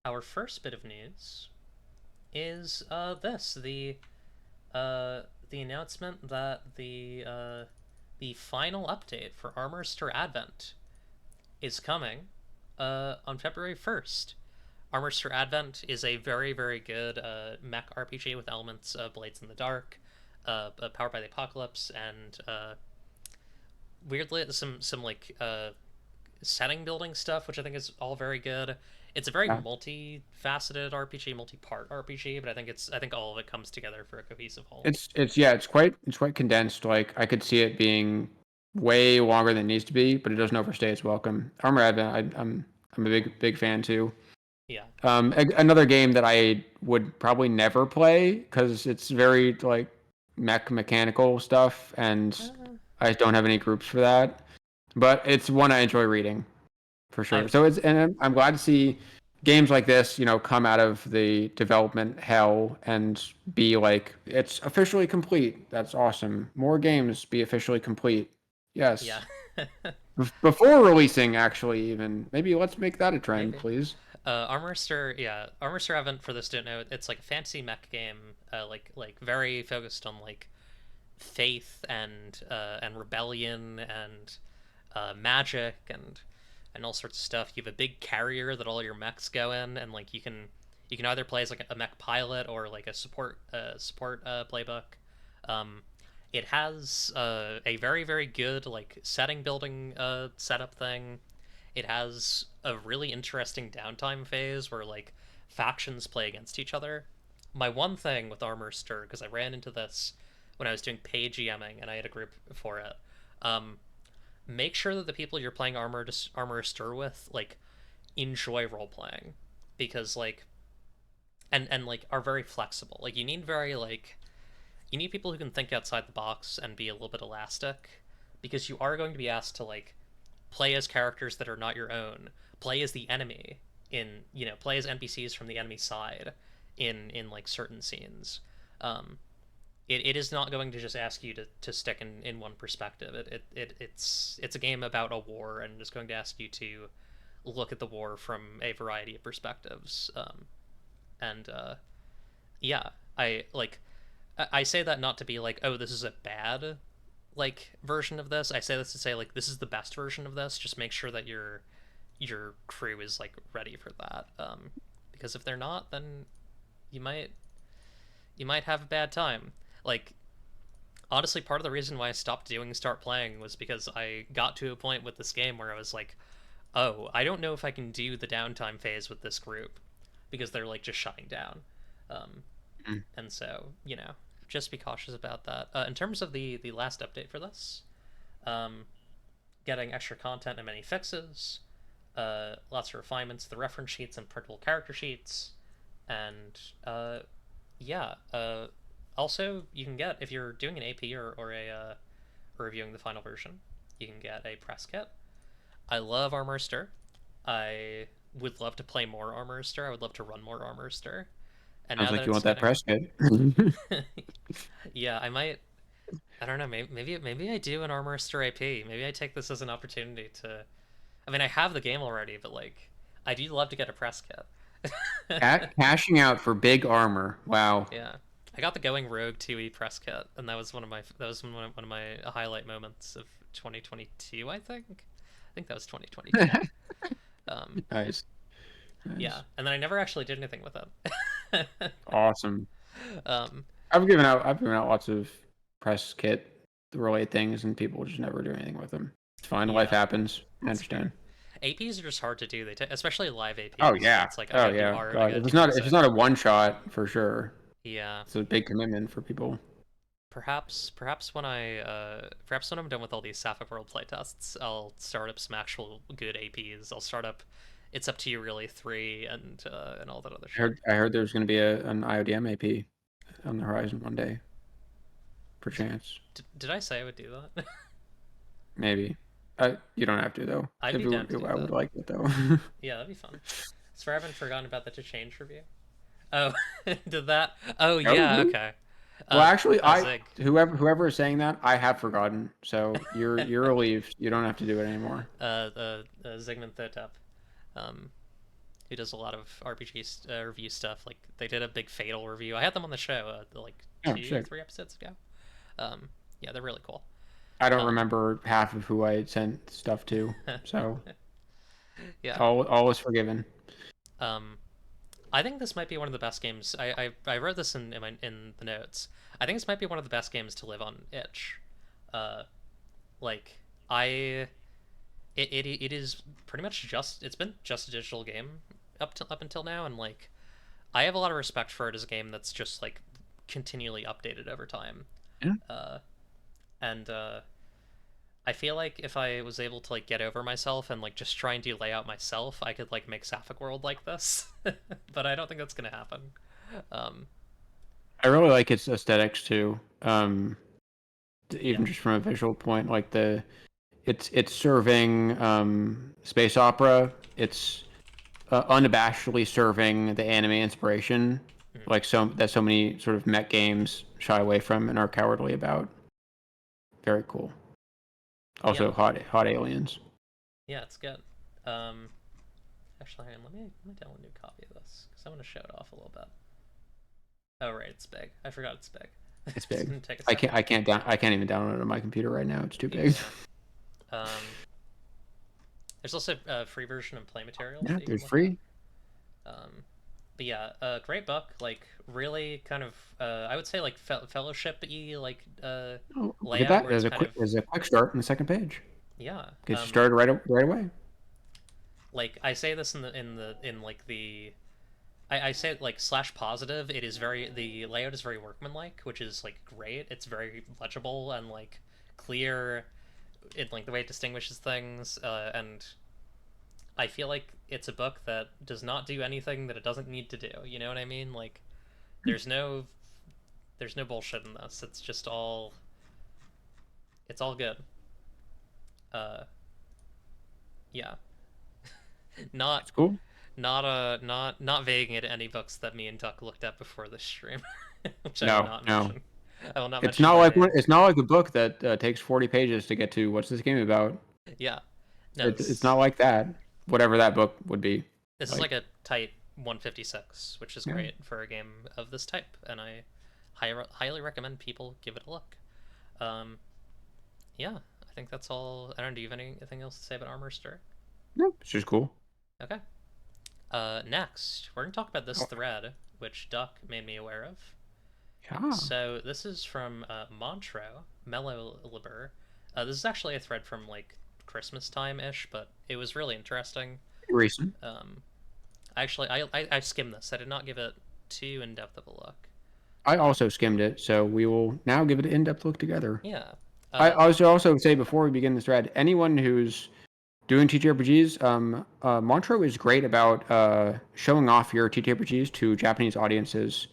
our first bit of news is the announcement that the final update for Armor Stir Advent is coming on February 1st. Armor Stir Advent is a very, very good mech RPG with elements of Blades in the Dark, powered by the Apocalypse, and weirdly some like setting building stuff, which I think is all very good. It's a very Yeah. multifaceted RPG, multi-part RPG, but I think all of it comes together for a cohesive whole. It's quite condensed. Like I could see it being way longer than it needs to be, but it doesn't overstay its welcome. Armor Advent, I'm a big fan too. Yeah. Another game that I would probably never play because it's very like mechanical stuff, and Uh, I don't have any groups for that. But it's one I enjoy reading for sure. I've So I'm glad to see games like this, come out of the development hell and be like it's officially complete. That's awesome. More games be officially complete. yeah. Yes. Before releasing, actually, even maybe let's make that a trend, Maybe. please. Armor Stir Advent, for those who don't know, it's like a fantasy mech game, like very focused on like faith and rebellion and magic and all sorts of stuff. You have a big carrier that all your mechs go in, and like you can either play as like a mech pilot or like a support playbook. Um, it has a very very good like setting building setup thing. It has a really interesting downtime phase where like factions play against each other. My one thing with Armor Stir, because I ran into this when I was doing paid GMing and I had a group for it. Um, Make sure that the people you're playing Armor Stir with like enjoy role playing, because like and like are very flexible. Like you need people who can think outside the box and be a little bit elastic, because you are going to be asked to like play as characters that are not your own, play as the enemy play as NPCs from the enemy side in like certain scenes. Um, it is not going to just ask you to stick in one perspective. It's a game about a war, and it's going to ask you to look at the war from a variety of perspectives. And yeah, I say that not to be like, oh, this is a bad like version of this. I say this to say like this is the best version of this. Just make sure that your crew is like ready for that. Because if they're not, then you might have a bad time. Like honestly, part of the reason why I stopped doing start playing was because I got to a point with this game where I was like, oh, I don't know if I can do the downtime phase with this group because they're like just shutting down. Um, Mm. and so just be cautious about that. In terms of the last update for this, um, getting extra content and many fixes, lots of refinements to the reference sheets and printable character sheets, and yeah. Also, you can get, if you're doing an AP or reviewing the final version, you can get a press kit. I love Armor Stir. I would love to play more Armor Stir. I would love to run more Armor Stir. And Sounds now that like you it's want that getting, press kit. yeah, I might. I don't know. Maybe I do an Armor Stir AP. Maybe I take this as an opportunity to. I mean, I have the game already, but like, I do love to get a press kit. Cashing out for big armor. Wow. Yeah, I got the Going Rogue 2E press kit, and that was one of my highlight moments of 2022. I think that was 2022. Um, Nice. yeah, Nice. and then I never actually did anything with it. Awesome. um, I've given out lots of press kit related things, and people just never do anything with them. It's fine. Life yeah, happens. I that's fair. understand. APs are just hard to do. Especially live Oh APs. yeah. It's like I Oh gotta do yeah. art, I God, gotta if do it's music. not a one shot for sure, Yeah, it's a big commitment for people. perhaps when I'm done with all these Sapphic World playtests, I'll start up some actual good APs. I'll start up It's Up to You Really 3 and all that other shit. I heard there's going to be an IODM AP on the horizon one day, perchance. Did I say I would do that? Maybe. You don't have to though. I'd be down to do I that. would like it though. Yeah, that'd be fun. So I haven't forgotten about the To Change review. Oh, did that? Oh yeah, Oh, okay. well, actually, Zig. whoever is saying that, I have forgotten. So you're relieved. You don't have to do it anymore. Zygmunt Thotep, um, who does a lot of RPG review stuff. Like they did a big Fatal review. I had them on the show like Oh, two, sick. 3 episodes ago. Yeah, they're really cool. I don't Um, remember half of who I sent stuff to, so yeah. all is forgiven. Um, I think this might be one of the best games. I wrote this in the notes. I think this might be one of the best games to live on itch. Uh, like I, it is pretty much it's been just a digital game up until now, and like I have a lot of respect for it as a game that's just like continually updated over time. Yeah. Uh, and I feel like if I was able to like get over myself and like just try and do layout myself, I could like make Sapphic World like this. But I don't think that's gonna happen. Um, I really like its aesthetics too. yeah, Even just from a visual point, like it's serving space opera. It's unabashedly serving the anime inspiration, mhm. like so many sort of mech games shy away from and are cowardly about. Very cool. Yeah, Also, hot aliens. yeah, it's good. Actually, hang on, let me download a new copy of this because I want to show it off a little bit. Oh right, it's big. I forgot it's big. It's It's big. gonna take a second. I can't even download it on my computer right now. It's too big. Yeah. There's also a free version of play materials Yeah, that you can there's look at. free. But yeah, great book. Like really, kind of. I would say like fellowship-y like Oh, look at layout that. where it's kind of There's a quick start on the second page. yeah. Gets you started right away. Like I say this in like the I say it like slash positive. It is the layout is very workmanlike, which is like great. It's very legible and like clear in like the way it distinguishes things. And I feel like it's a book that does not do anything that it doesn't need to do. You know what I mean? Like there's no there's no bullshit in this. It's all good. Uh, yeah, not It's cool. not vaguing it any books that me and Duck looked at before this stream, which I will No, not no. mention. I will not It's mention not their like names. it's not like a book that takes 40 pages to get to what's this game about. Yeah, no, It's not like that. Whatever that book would be. this is Like, like a tight 156, which is yeah. great for a game of this type, and I highly recommend people give it a look. Um, yeah, I think that's all. I don't know. Do you have anything else to say about Armor Stir? No, it's just cool. Okay. Next, we're gonna talk about this Oh, thread, which Duck made me aware of. yeah. So this is from Montreux Mellow Liber. This is actually a thread from like Christmas time ish, but it was really interesting. Recent. Um, actually, I skimmed this. I did not give it too in depth of a look. I also skimmed it, so we will now give it an in-depth look together. Yeah. I should also say before we begin this thread, anyone who's doing TTRPGs, Montreux is great about showing off your TTRPGs to Japanese audiences.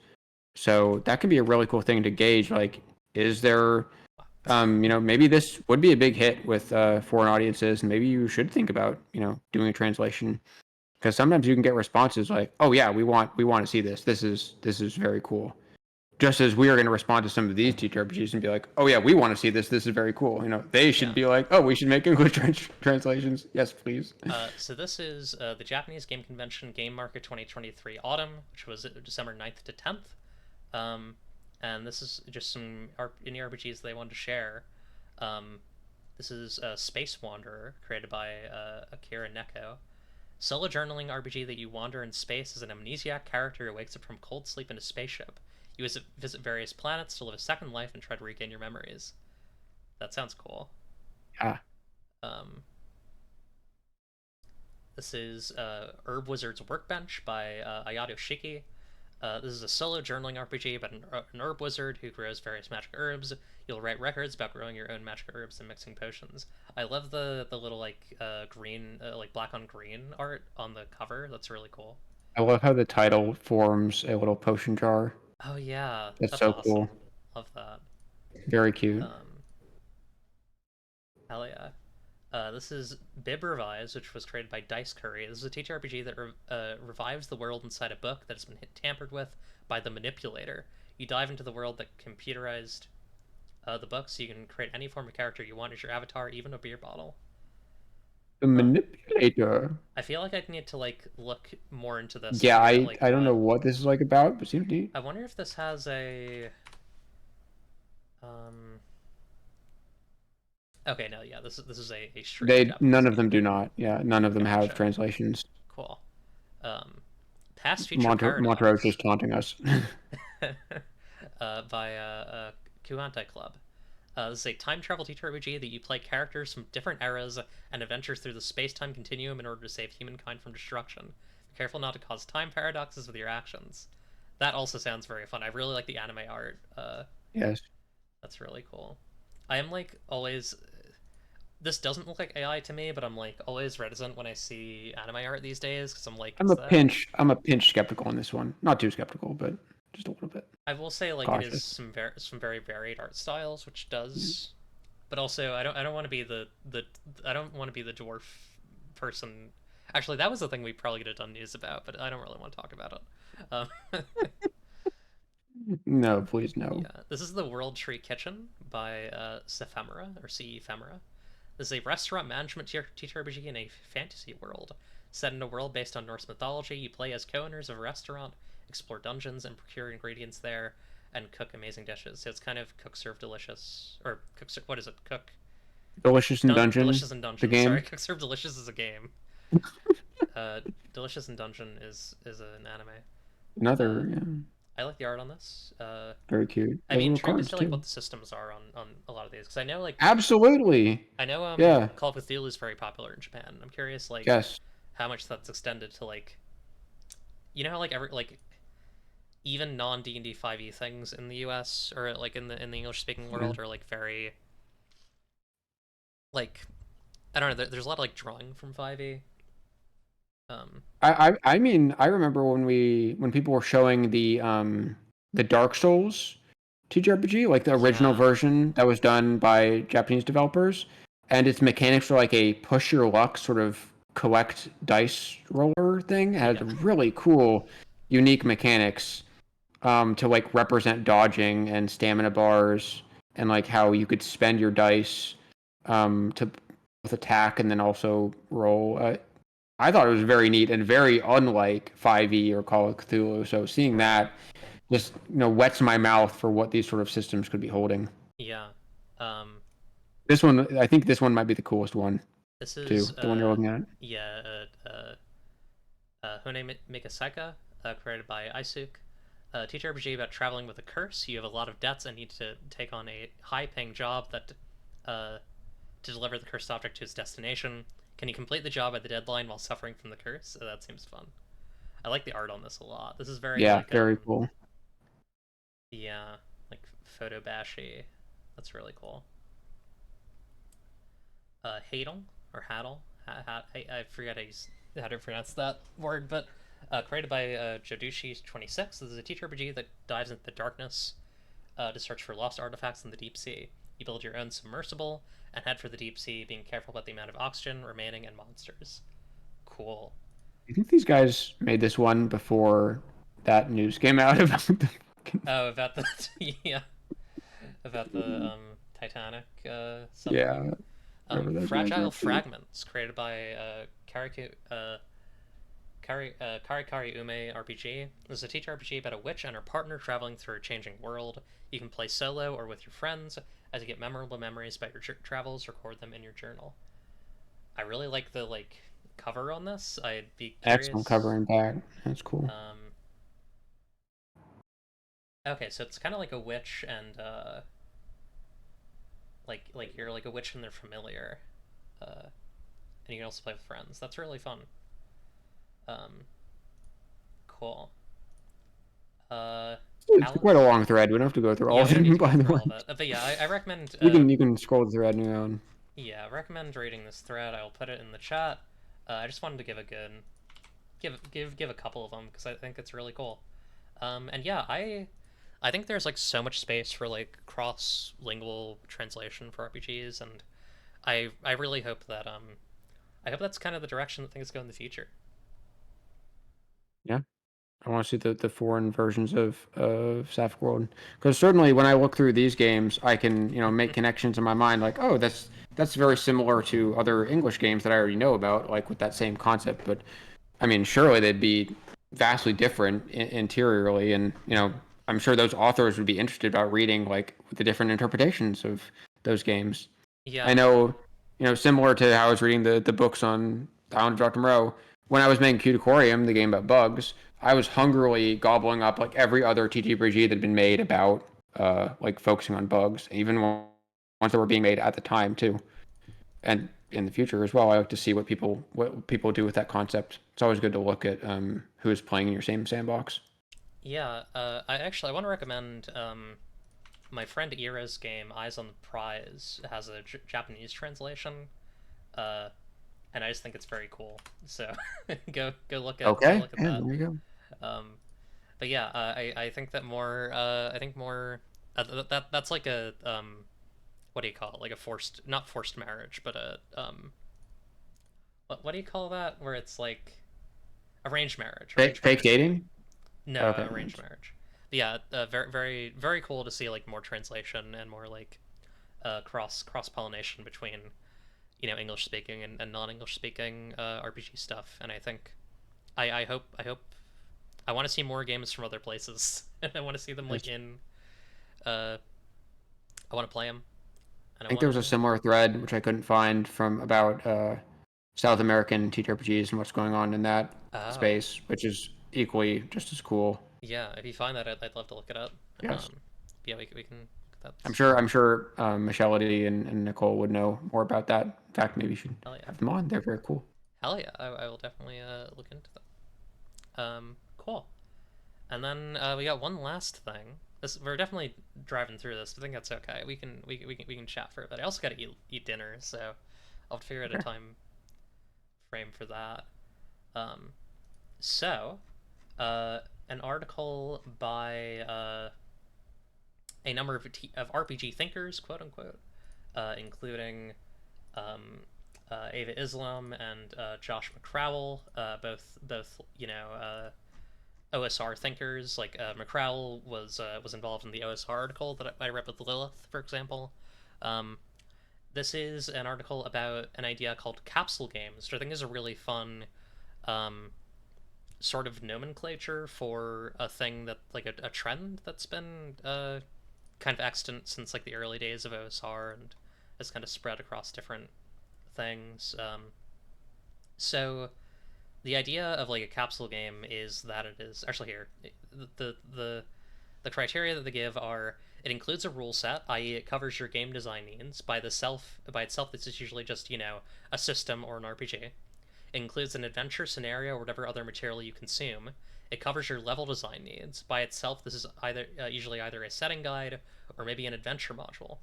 So that can be a really cool thing to gauge. Like, is there, maybe this would be a big hit with foreign audiences, and maybe you should think about, doing a translation. Because sometimes you can get responses like, "Oh yeah, we want to see this. This is very cool." just as we are going to respond to some of these TTRPGs and be like, oh yeah, we want to see this. This is very cool. They should Yeah. be like, oh, we should make English translations. Yes, please. So this is the Japanese Game Convention Game Market 2023 Autumn, which was December 9th to 10th. And this is just some indie RPGs they wanted to share. This is Space Wanderer, created by Akira Neko. Solo journaling RPG that you wander in space as an amnesiac character who wakes up from cold sleep in a spaceship. You visit various planets to live a second life and try to regain your memories. That sounds cool. Yeah. This is Herb Wizard's Workbench by Ayato Shiki. This is a solo journaling RPG about an herb wizard who grows various magic herbs. You'll write records about growing your own magic herbs and mixing potions. I love the little like green like black on green art on the cover. That's really cool. I love how the title forms a little potion jar. Oh yeah, That's that's so awesome. cool. Love that. Very cute. Hell yeah. This is Bib Revise, which was created by Dice Curry. This is a TTRPG that revives the world inside a book that has been tampered with by the manipulator. You dive into the world that computerized the book, so you can create any form of character you want as your avatar, even a beer bottle. The manipulator. I feel like I need to like look more into this. Yeah, I don't know what this is like about, but seems neat. I wonder if this has a Okay, no, yeah, this is a straight. None of them do not. Yeah, none of them have translations. Cool. Past Future Paradox. Montero's just taunting us. By Kuantai Club. This is a time travel TTRPG that you play characters from different eras and adventures through the space-time continuum in order to save humankind from destruction. Be careful not to cause time paradoxes with your actions. That also sounds very fun. I really like the anime art. Yes. That's really cool. I am like always. This doesn't look like AI to me, but I'm like always reticent when I see anime art these days because I'm like. I'm a pinch skeptical on this one. Not too skeptical, but just a little bit. I will say like cautious. It is some very varied art styles, which does, but also I don't want to be the I don't want to be the dwarf person. Actually, that was the thing we probably could have done news about, but I don't really want to talk about it. No, please no. Yeah, this is the World Tree Kitchen by Cephemera or C. Ephemera. This is a restaurant management TTRPG in a fantasy world. Set in a world based on Norse mythology, you play as co-owners of a restaurant, explore dungeons, and procure ingredients there, and cook amazing dishes. So it's kind of Cook Serve Delicious, or what is it? Cook Delicious in Dungeon. Delicious in Dungeon. The game. Sorry, Cook Serve Delicious is a game. Delicious in Dungeon is an anime. Another. Yeah. I like the art on this. Very cute. I mean, intrigued to like what the systems are on a lot of these because I know like absolutely. I know yeah. Call of Cthulhu is very popular in Japan. I'm curious like how much that's extended to like how like even non D&D 5e things in the US or like in the English speaking world are like very like I don't know. There's a lot of like drawing from 5e. I mean, I remember when people were showing the Dark Souls TTRPG, like the original version that was done by Japanese developers, and its mechanics were like a push your luck sort of collect dice roller thing. It had really cool, unique mechanics to like represent dodging and stamina bars, and like how you could spend your dice to both attack and then also roll. I thought it was very neat and very unlike 5e or Call of Cthulhu. So seeing that just wets my mouth for what these sort of systems could be holding. Yeah. This one, I think this one might be the coolest one. This is the one you're looking at. Yeah. Hone Mikaseka, created by Isuk. TTRPG about traveling with a curse. You have a lot of debts and need to take on a high-paying job that to deliver the cursed object to its destination. Can you complete the job at the deadline while suffering from the curse? So that seems fun. I like the art on this a lot. This is very very cool. Yeah, like photo bashy. That's really cool. Hadel or Haddle. I forget how to pronounce that word, but created by Jodushi26. This is a TTRPG that dives into the darkness to search for lost artifacts in the deep sea. You build your own submersible and head for the deep sea, being careful about the amount of oxygen remaining and monsters. Cool. I think these guys made this one before that news came out about them. Oh, about the yeah, about the Titanic Yeah, submarine. whatever those guys are Fragile up to. Fragments, created by Kari Ume RPG. This is a teacher RPG about a witch and her partner traveling through a changing world. You can play solo or with your friends. As you get memorable memories about your travels, record them in your journal. I really like the cover on this. I'd be Excellent cover curious. and back. That's cool. Um, okay, so it's kind of like a witch and you're like a witch and they're familiar, and you can also play with friends. That's really fun. Um, cool. Uh, It's Al- quite a long thread. We don't have to go through all yeah, of we don't need them, to go by the through way. all of it, but yeah, I recommend You can scroll the thread on your own. yeah, recommend reading this thread. I will put it in the chat. I just wanted to give a good give a couple of them because I think it's really cool. And yeah, I think there's like so much space for like cross lingual translation for RPGs, and I really hope that I hope that's kind of the direction that things go in the future. Yeah. I want to see the foreign versions of Sapphic World, because certainly when I look through these games, I can make connections in my mind like, oh, that's very similar to other English games that I already know about, like with that same concept. But I mean, surely they'd be vastly different interiorly, and I'm sure those authors would be interested about reading like the different interpretations of those games. I Yeah, know, similar to how I was reading the books on the Island of Dr. Moreau, when I was making Cuticorium, the game about bugs, I was hungrily gobbling up like every other TTRPG that had been made about like focusing on bugs, even ones that were being made at the time too, and in the future as well. I like to see what people do with that concept. It's always good to look at who's playing in your same sandbox. yeah. I want to recommend my friend Ira's game Eyes on the Prize has a Japanese translation, uh, and I just think it's very cool. So go Okay, look at yeah, that. there you go. Um, but yeah, I think that more I think more that's like a what do you call it? Like a forced not forced marriage, but a what do you call that? Where it's like arranged marriage. Arranged Fake marriage is dating. no Okay. arranged marriage. But yeah, very very very cool to see like more translation and more like cross pollination between English speaking and non English speaking RPG stuff. And I think I hope I want to see more games from other places, and I want to see them like Yes. in. Uh, I want to play them, and I I think want there was a to. similar thread which I couldn't find from about South American TTRPGs and what's going on in that Oh, space, which is equally just as cool. yeah. If you find that, I'd love to look it up. Yes, Yeah, we can. I'm That's sure. I'm sure Michelity and Nicole would know more about that. In fact, maybe you should hell yeah, have them on. They're very cool. hell yeah. I will definitely look into that. Cool. And then we got one last thing. This we're definitely driving through this. I think that's okay. We can chat for a bit. I also got to eat dinner, so I'll have to figure out a Okay. time frame for that. Um, so uh, an article by a number of RPG thinkers, quote unquote, including um, Ava Islam and Josh McCrowell, both OSR thinkers. Like McCrowell was involved in the OSR article that I read with Lilith, for example. Um, this is an article about an idea called capsule games, which I think is a really fun um, sort of nomenclature for a thing that like a trend that's been kind of extant since like the early days of OSR and has kind of spread across different things. So the idea of like a capsule game is that it is actually here the the the criteria that they give are it includes a rule set, i.e., it covers your game design needs by itself. This is usually just a system or an RPG. It includes an adventure scenario or whatever other material you consume. It covers your level design needs. By itself, this is either usually either a setting guide or maybe an adventure module.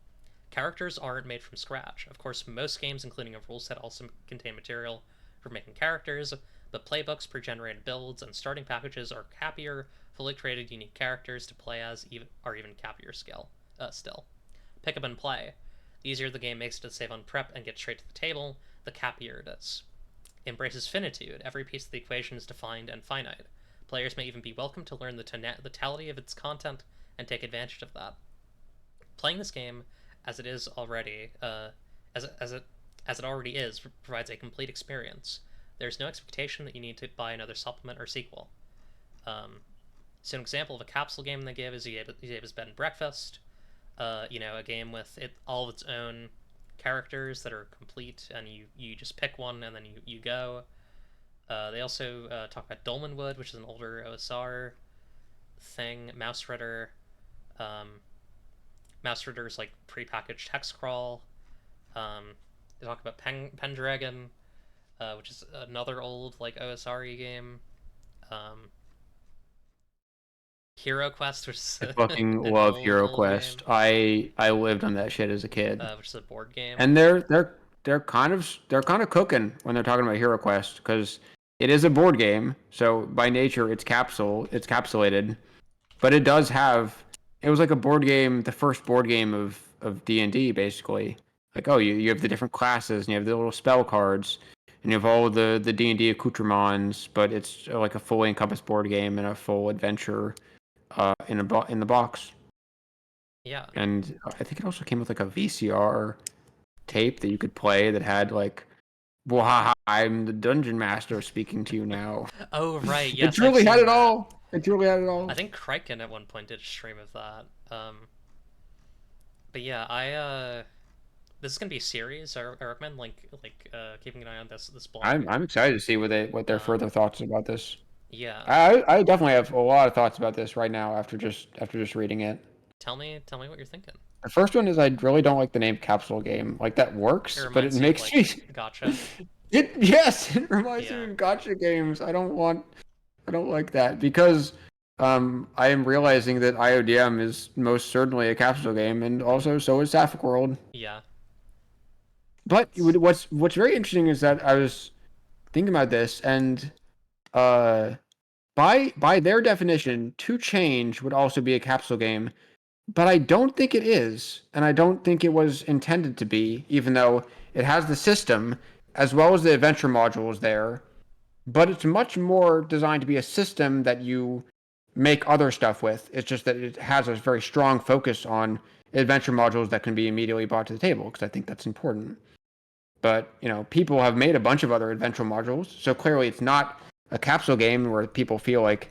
Characters aren't made from scratch. Of course, most games, including a rule set, also contain material for making characters, but playbooks, pre-generated builds, and starting packages are happier, fully created, unique characters to play as are even happier still. Pick up and play. The easier the game makes it to save on prep and get straight to the table, the happier it is. Embraces finitude. Every piece of the equation is defined and finite. Players may even be welcome to learn the totality of its content and take advantage of that. Playing this game as it is already, as it already is, provides a complete experience. There's no expectation that you need to buy another supplement or sequel. So an example of a capsule game they give is you gave us Bed and Breakfast, a game with all of its own characters that are complete, and you just pick one and then you go. They also talk about Dolmenwood, which is an older OSR thing. Mouse Ritter. Mouse Ritter's like prepackaged hex crawl. They talk about Pendragon, which is another old like OSR game. Hero Quest, which is I fucking an love old Hero game, Quest. I lived on that shit as a kid. which is a board game. And they're kind of cooking when they're talking about Hero Quest because it is a board game. So by nature, it's capsulated, but it does have. It was like a board game, the first board game of D&D basically. Like, oh, you have the different classes and you have the little spell cards and you have all the D&D accoutrements, but it's like a fully encompassed board game and a full adventure in the box. Yeah. And I think it also came with like a VCR tape that you could play that had like, "Well, I'm the dungeon master speaking to you now." Oh right, It yes, I've truly seen had it that. all. It truly had it all. I think Kriken at one point did a stream of that. But yeah, this is gonna be a series. I recommend keeping an eye on this blog. I'm excited to see what their Um, further thoughts about this. yeah, I definitely have a lot of thoughts about this right now after just reading it. tell me what you're thinking. The first one is I really don't like the name capsule game. Like that It works, but it reminds you of makes like me Gotcha. it reminds me Yeah, of gotcha games. I don't like that because I am realizing that IODM is most certainly a capsule game, and also so is Sapphic World. yeah, But it's what's very interesting is that I was thinking about this, and uh, by their definition, To Change would also be a capsule game, but I don't think it is, and I don't think it was intended to be, even though it has the system as well as the adventure modules there. But it's much more designed to be a system that you make other stuff with. It's just that it has a very strong focus on adventure modules that can be immediately brought to the table because I think that's important. But people have made a bunch of other adventure modules, so clearly it's not a capsule game where people feel like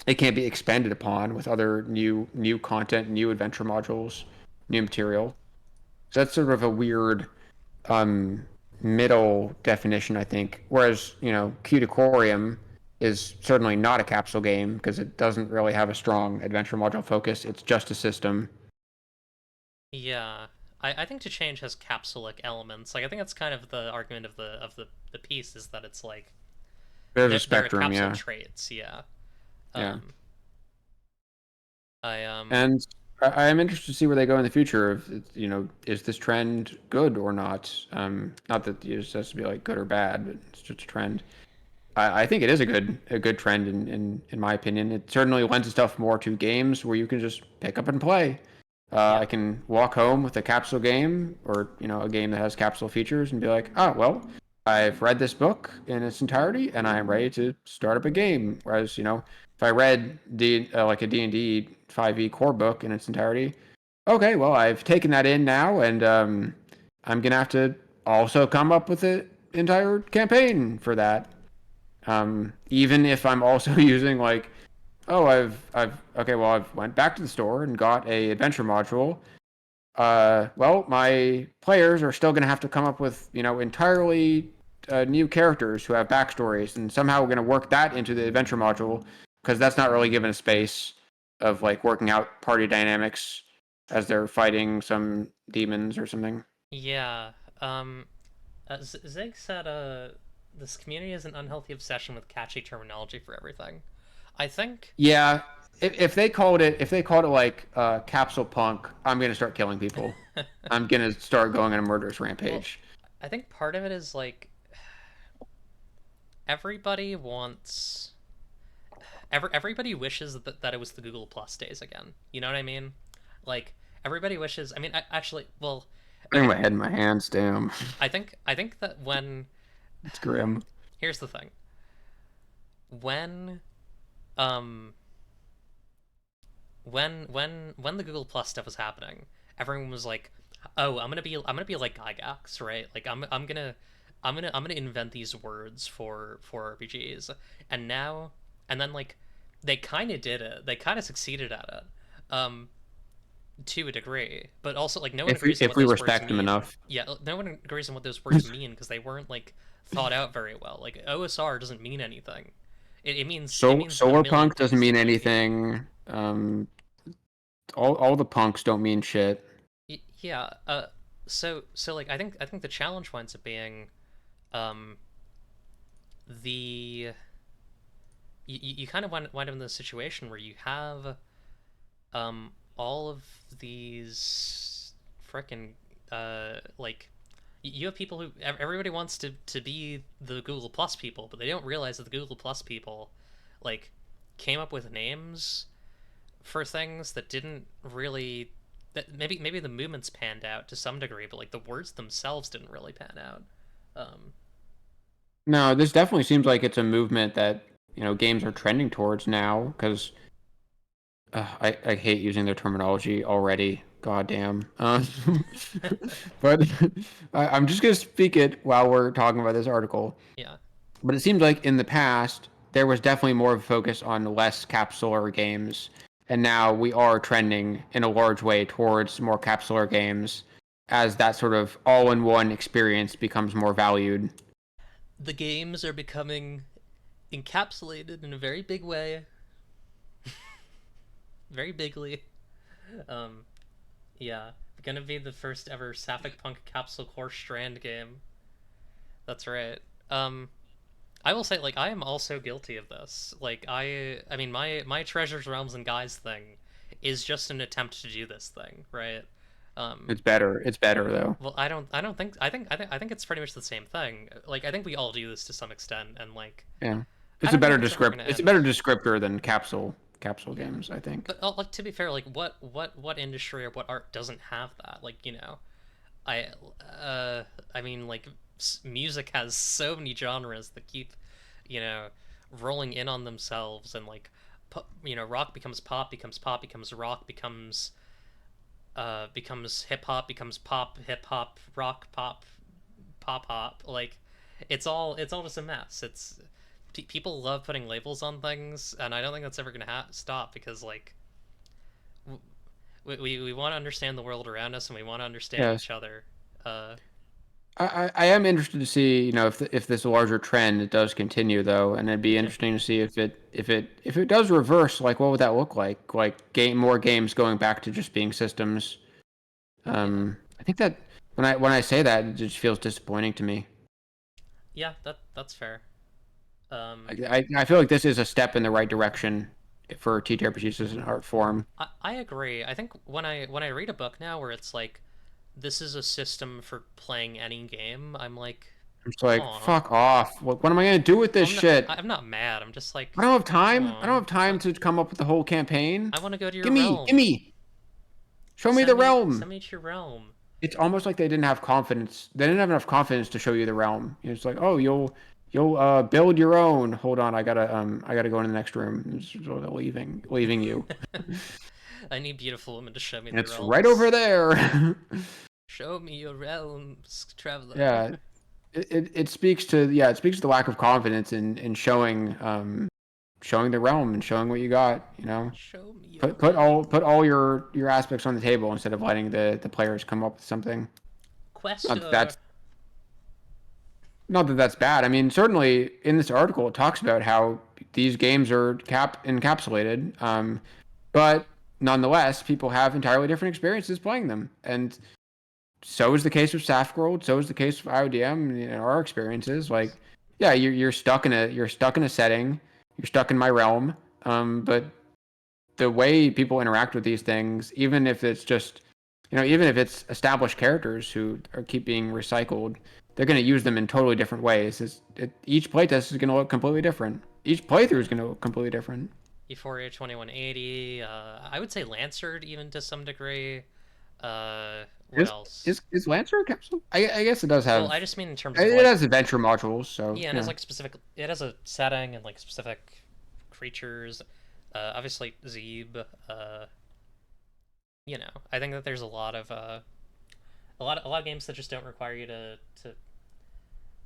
it can't be expanded upon with other new content, new adventure modules, new material. So that's sort of a weird um, middle definition, I think. Whereas, Cuticorium is certainly not a capsule game because it doesn't really have a strong adventure module focus. It's just a system. yeah. I think To Change has capsulic elements. Like I think that's kind of the argument of the piece is that it's like There's a there are spectrum, capsule yeah, traits. Yeah. yeah. Um. I And I am interested to see where they go in the future. If is this trend good or not? Not that it just has to be like good or bad, but it's just a trend. I think it is a good trend in my opinion. It certainly lends itself more to games where you can just pick up and play. I Yeah. can walk home with a capsule game or a game that has capsule features and be like, oh well, I've read this book in its entirety and I am ready to start up a game. Whereas if I read like a D&D 5e core book in its entirety, okay, well I've taken that in now and I'm gonna have to also come up with an entire campaign for that. Even if I'm also using like, oh, I've went back to the store and got a adventure module. Well, my players are still going to have to come up with, entirely new characters who have backstories, and somehow we're going to work that into the adventure module because that's not really given a space of like working out party dynamics as they're fighting some demons or something. Yeah. Zig said, this community has an unhealthy obsession with catchy terminology for everything. I think, Yeah, if they called it like capsule punk, I'm gonna start killing people. I'm gonna start going on a murderous well, rampage. I think part of it is like everybody wants, everybody wishes that it was the Google Plus days again. You know what I mean? Like everybody wishes. I mean, actually, well, Putting okay. my head in my hands, damn. I think that when It's grim. here's the thing, when um, when the Google Plus stuff was happening, everyone was like, "Oh, I'm gonna be like Gygax, right? Like I'm gonna invent these words for RPGs." And now and then like they kind of did it. They kind of succeeded at it. Um, to a degree, but also like no one If we agrees on if what we those words respect them mean. enough. Yeah, no one agrees on what those words mean because they weren't like thought out very well. Like OSR doesn't mean anything. It means a Solar million punk doesn't things to mean million people. anything. All the punks don't mean shit. Yeah. So like I think the challenge winds up being um the you kind of wind up in the situation where you have all of these frickin' like you have people who everybody wants to be the Google Plus people, but they don't realize that the Google Plus people like came up with names for things that didn't really that maybe the movements panned out to some degree, but like the words themselves didn't really pan out. Um, No, this definitely seems like it's a movement that games are trending towards now. Because I hate using their terminology already. Goddamn. But I'm just gonna speak it while we're talking about this article. yeah, But it seems like in the past there was definitely more of a focus on less capsular games, and now we are trending in a large way towards more capsular games as that sort of all-in-one experience becomes more valued. the games are becoming encapsulated in a very big way, very bigly. Um, yeah, gonna be the first ever Sapphic Punk Capsule Core Strand game. That's right. Um, I will say, like, I am also guilty of this. Like, I mean, my Treasures, Realms, and Guys thing is just an attempt to do this thing, right? Um, It's better. It's better though. well, I don't think it's pretty much the same thing. Like, I think we all do this to some extent, and like, Yeah. I It's a don't know better if it's ever descript gonna it's a end. better descriptor than capsule Yeah, games, I think. but like to be fair, like what industry or what art doesn't have that? Like, I uh I mean like music has so many genres that keep you know rolling in on themselves and like rock becomes pop becomes rock becomes hip hop becomes pop hip hop rock pop like it's all just a mess. It's people love putting labels on things, and I don't think that's ever gonna stop because like we want to understand the world around us and we want to understand Yes. each other. uh I am interested to see, if this larger trend does continue though, and it'd be yeah. interesting to see if it does reverse, like what would that look like? Like more games going back to just being systems. Yeah. I think that when I say that, it just feels disappointing to me. Yeah, that's fair. um I feel like this is a step in the right direction for TTRPGs as an art form. I agree. I think when I read a book now where it's like this is a system for playing any game, I'm like, I'm just like, aw. fuck off. What am I gonna do with Well, this shit? I'm not mad. I'm just like, I don't have time. I don't aw. have time to come up with the whole campaign. I want to go to your Gimme, realm. gimme. Show me the Send realm. me to your realm. It's almost like they didn't have confidence. They didn't have enough confidence to show you the realm. It's like, oh, you'll build your own. Hold on, I gotta go in the next room. It's just sort of leaving you. I need beautiful women to show me the It's right over realms. there. Show me your realms, traveler. Yeah, it speaks to the lack of confidence in showing the realm and showing what you got. Show me your Put all your aspects on the table instead of letting the players come up with something. Not that Questor. that's not that that's bad. I mean, certainly in this article it talks about how these games are encapsulated, but nonetheless, people have entirely different experiences playing them, and so is the case with Saft World. So is the case with IODM. In our experiences, like, yeah, you're stuck in a setting, you're stuck in my realm, but the way people interact with these things, even if it's just, even if it's established characters who keep being recycled, they're going to use them in totally different ways. Each playtest is going to look completely different. Each playthrough is Yeah. going to look completely different. Euphoria 2180. I would say Lancerd even to some degree. What Is else? is Lancer a capsule? I guess it does Well, have. I just mean in terms of It like has adventure modules, so yeah, and it has yeah. like specific. It has a setting and like specific creatures. Obviously Zeeb. I think that there's a lot of games that just don't require you to.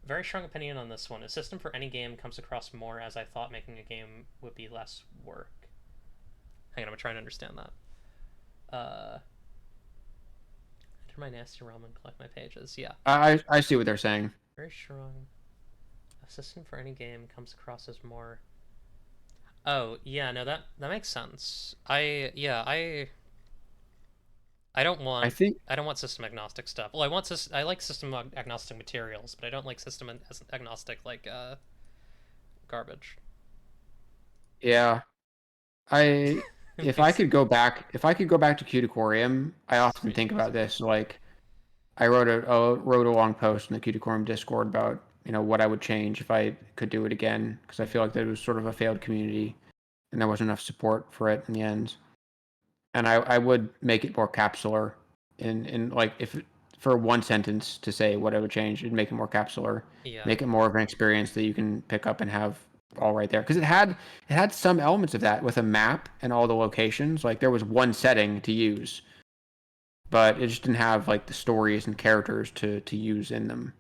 Very strong opinion on this one. A system for any game comes across more as I thought making a game would be less work. Hang on, I'm trying to understand that. Enter my nasty realm and collect my pages. Yeah. I see what they're saying. Very strong. A system for any game comes across as more. Oh yeah, no, that makes sense. I don't I want think, I don't want system agnostic stuff. Well, I like system agnostic materials, but I don't like system agnostic like garbage. yeah, I It makes if I could go back to Cuticorium, I often sweet think about music. this. Like, I wrote a long post in the Cuticorium Discord about what I would change if I could do it again, because I feel like that was sort of a failed community and there wasn't enough support for it in the end. And I would make it more capsular in like, if for one sentence to say what I would change, it'd make it more capsular, Yeah, make it more of an experience that you can pick up and have all right there, because it had some elements of that with a map and all the locations. Like, there was one setting to use, but it just didn't have like the stories and characters to use in them.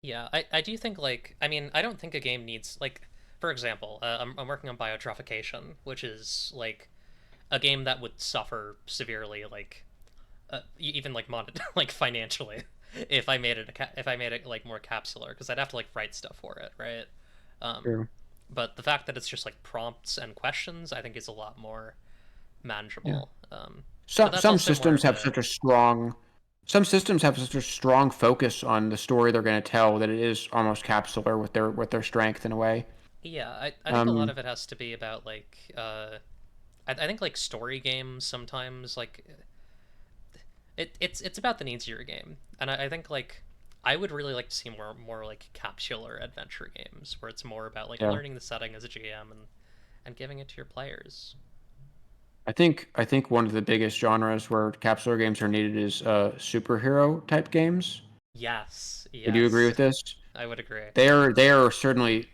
yeah. I do think like I mean I don't think a game needs like for example I'm working on Biotraffication, which is like a game that would suffer severely like even like like financially if I made it like more capsular because I'd have to like write stuff for it, right? Um, True. but the fact that it's just like prompts and questions, I think is a lot more Yeah. manageable. But Some that's some also more systems of have a such a strong some systems have such a strong focus on the story they're going to tell that it is almost capsular with their strength in a way. yeah. I think a lot Um, of it has to be about like I think like story games sometimes like it's about the needs of your game, and I think like I would really like to see more like capsular adventure games where it's more about like yeah, learning the setting as a GM and giving it to your players. I think one of the biggest genres where capsular games are needed is superhero type games. Yes, Would you agree yes, with this? I would agree. They are certainly,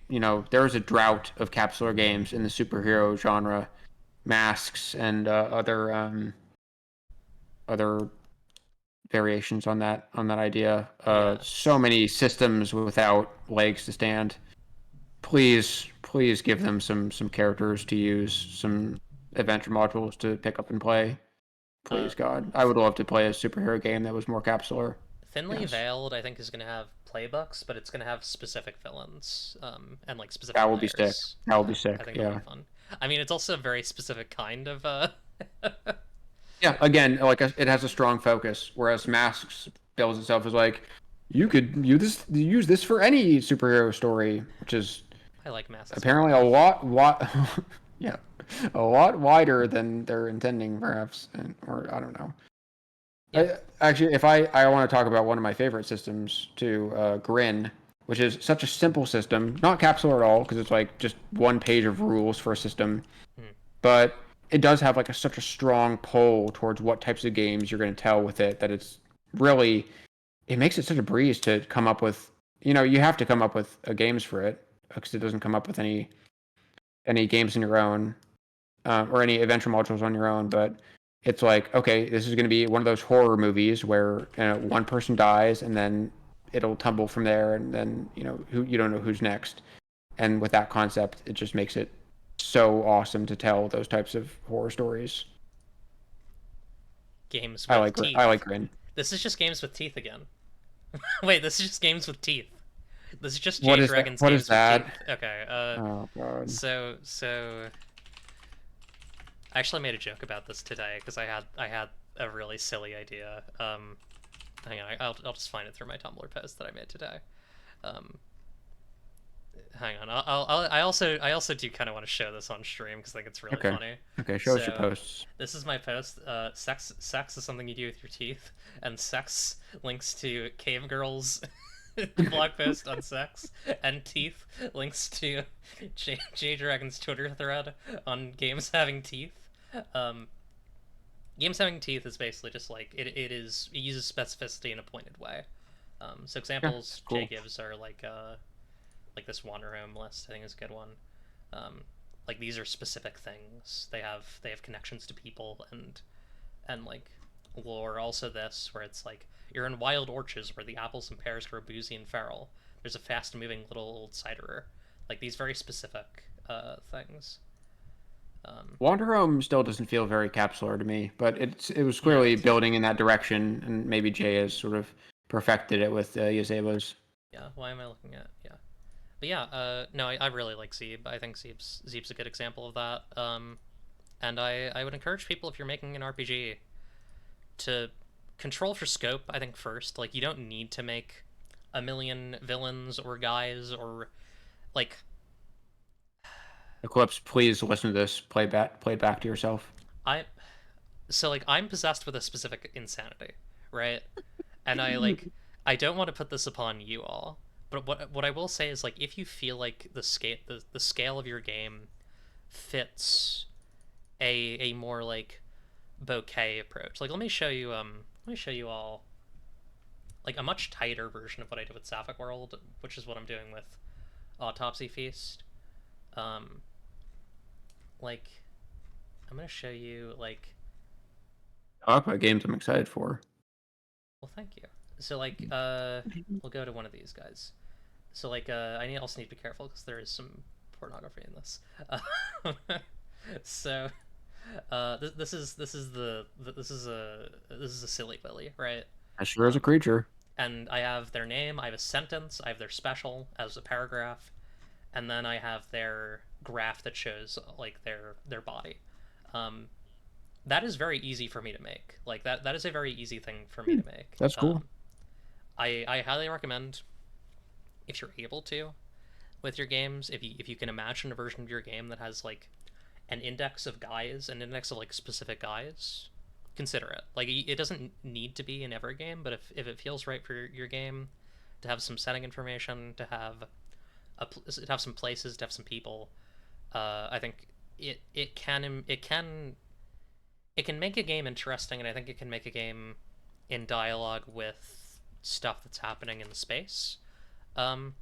there's a drought of capsular games in the superhero genre, masks and other variations on that idea. So Yes. many systems without legs to stand. Please give them some characters to use, some adventure modules to pick up and play. Uh, Please God, I would love to play a superhero game that was more capsular. Thinly Yes, Veiled, I think, is going to have playbooks, but it's going to have specific villains, and like specific that would be sick. layers. That would be I sick. think that'll be Yeah. fun. I mean, it's also a very specific kind of Yeah, again, like, it has a strong focus, whereas Masks bills itself as like, you could use this for any superhero story, which is I like masks a apparently lot. a lot, yeah, a lot wider than they're intending, perhaps, or I don't know. Yeah. Actually, if I want to talk about one of my favorite systems too, Grin, which is such a simple system, not capsular at all, because it's like just one page of rules for a system, Hmm. but it does have like such a strong pull towards what types of games you're going to tell with it, that it's really, it makes it such a breeze to come up with. You have to come up with games for it, because it doesn't come up with any games on your own, or any adventure modules on your own. But it's like, okay, this is going to be one of those horror movies where one person dies and then it'll tumble from there, and then you don't know who's next. And with that concept, it just makes it so awesome to tell those types of horror stories. Games I with like I like teeth. Grin. This is just games with teeth again. Wait, this is just games with teeth. This is just What J is that? Dragon's What is games with that? teeth. Okay. Oh God. So I actually made a joke about this today because I had a really silly idea. Hang on, I'll just find it through my Tumblr post that I made today. Um, hang on, I also do kind of want to show this on stream because I think it's really Okay. funny. Okay. Show us your So posts. this is my post. Sex is something you do with your teeth, and sex links to Cave Girls blog post on sex, and teeth links to J Dragon's Twitter thread on games having teeth. Um, Games having teeth is basically just like it uses specificity in a pointed way. So Yeah, it's examples Jay cool. gives are like this Wander Home list. I think is a good one. Um, Like these are specific things. They have connections to people and like lore. Also this where it's like you're in wild orchards where the apples and pears grow boozy and feral. There's a fast moving little old ciderer. Like these very specific things. Wander Home still doesn't feel very capsular to me, but it was No, clearly it's not. building in that direction, and maybe Jay has sort of perfected it with Yazeba's. Yeah. Why am I looking at? Yeah. But yeah, no, I really like Zeeb. I think Zeeb's a good example of that. And I would encourage people if you're making an RPG to control for scope. I think first, like you don't need to make a million villains or guys or like Eclipse, please listen to this. Play it back to yourself. I. So like I'm possessed with a specific insanity, right? And I don't want to put this upon you all, but what I will say is like if you feel like the scale of your game fits a more like bouquet approach. Like let me show you all like a much tighter version of what I did with Sapphic World, which is what I'm doing with Autopsy Feast. Um like I'm gonna show you like Talk about games I'm excited for. well thank you. So like we'll go to one of these guys. So like I also need to be careful because there is some pornography in this. So this is a silly Willy, right? As sure as a Um, creature. and I have their name, I have a sentence, I have their special as a paragraph, and then I have their graph that shows like their body. Um, that is very easy for me to make. Like that is a very easy thing for me Hmm, to make. that's cool. I highly recommend if you're able to with your games, if you can imagine a version of your game that has like an index of guys, an index of like specific guys, consider it. Like it doesn't need to be in every game, but if it feels right for your game to have some setting information, to have some places, to have some people, I think it can make a game interesting, and I think it can make a game in dialogue with stuff that's happening in the space. Um,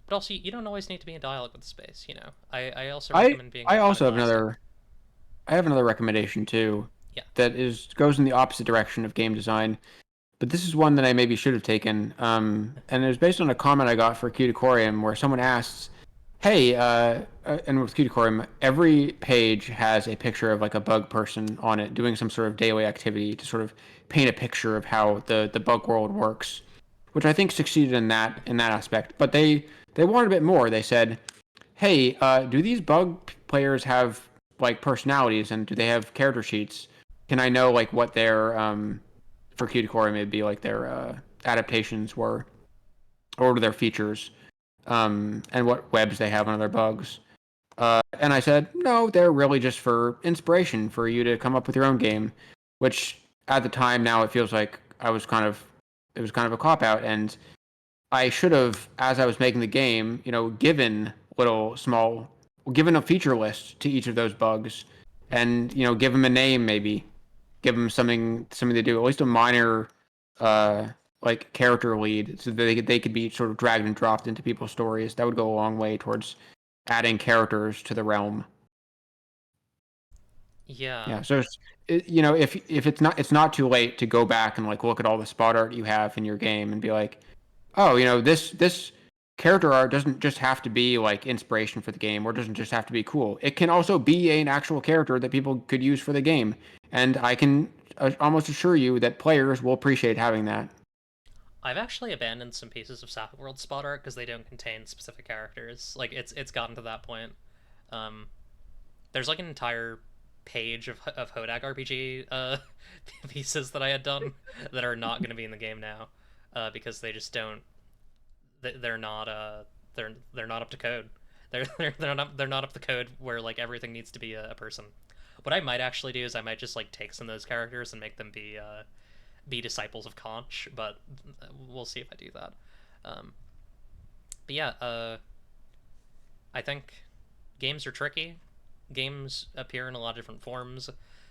but also, you don't always need to be in dialogue with the space. You know, I also I recommend being I like kind of also have plastic. another I have another recommendation too Yeah. that is goes in the opposite direction of game design. But this is one that I maybe should have taken. And it was based on a comment I got for Cuticorium where someone asks, "Hey," and with Cuticorium, every page has a picture of like a bug person on it doing some sort of daily activity to sort of paint a picture of how the bug world works, which I think succeeded in that aspect. But they wanted a bit more. They said, "Hey, do these bug players have like personalities and do they have character sheets? Can I know like what their for Cuticorium it'd be like their adaptations were or what are their features and what webs they have on their bugs?" And I said, no, they're really just for inspiration for you to come up with your own game, which at the time now it feels like it was kind of a cop out, and I should have, as I was making the game, given given a feature list to each of those bugs, and give them a name, maybe give them something to do, at least a minor, uh, like character lead, so that they could be sort of dragged and dropped into people's stories. That would go a long way towards adding characters to the realm. Yeah. Yeah, so if it's not too late to go back and like look at all the spot art you have in your game and be like, oh, this character art doesn't just have to be like inspiration for the game, or doesn't just have to be cool. It can also be an actual character that people could use for the game, and I can almost assure you that players will appreciate having that. I've actually abandoned some pieces of Sapphic World spot art because they don't contain specific characters. Like it's gotten to that point. Um, there's like an entire page of Hodag RPG pieces that I had done that are not going to be in the game now because they just don't they're not they're not up to code. They're not up to code where like everything needs to be a person. What I might actually do is I might just like take some of those characters and make them be disciples of Conch, but we'll see if I do that. Um, but yeah, I think games are tricky. Games appear in a lot of different forms.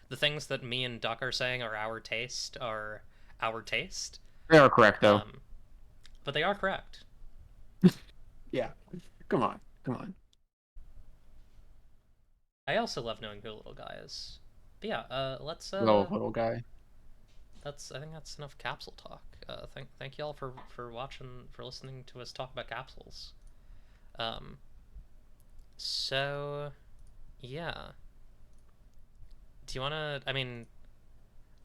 The things that me and Duck are saying are our taste are our taste, They are correct though. um, but they are correct. Yeah, come on, come on. I also love knowing who little guy is. But yeah, let's Little guy. that's I think that's enough capsule talk. Thank you all for watching, for listening to us talk about capsules. Um, so yeah, do you wanna? I mean,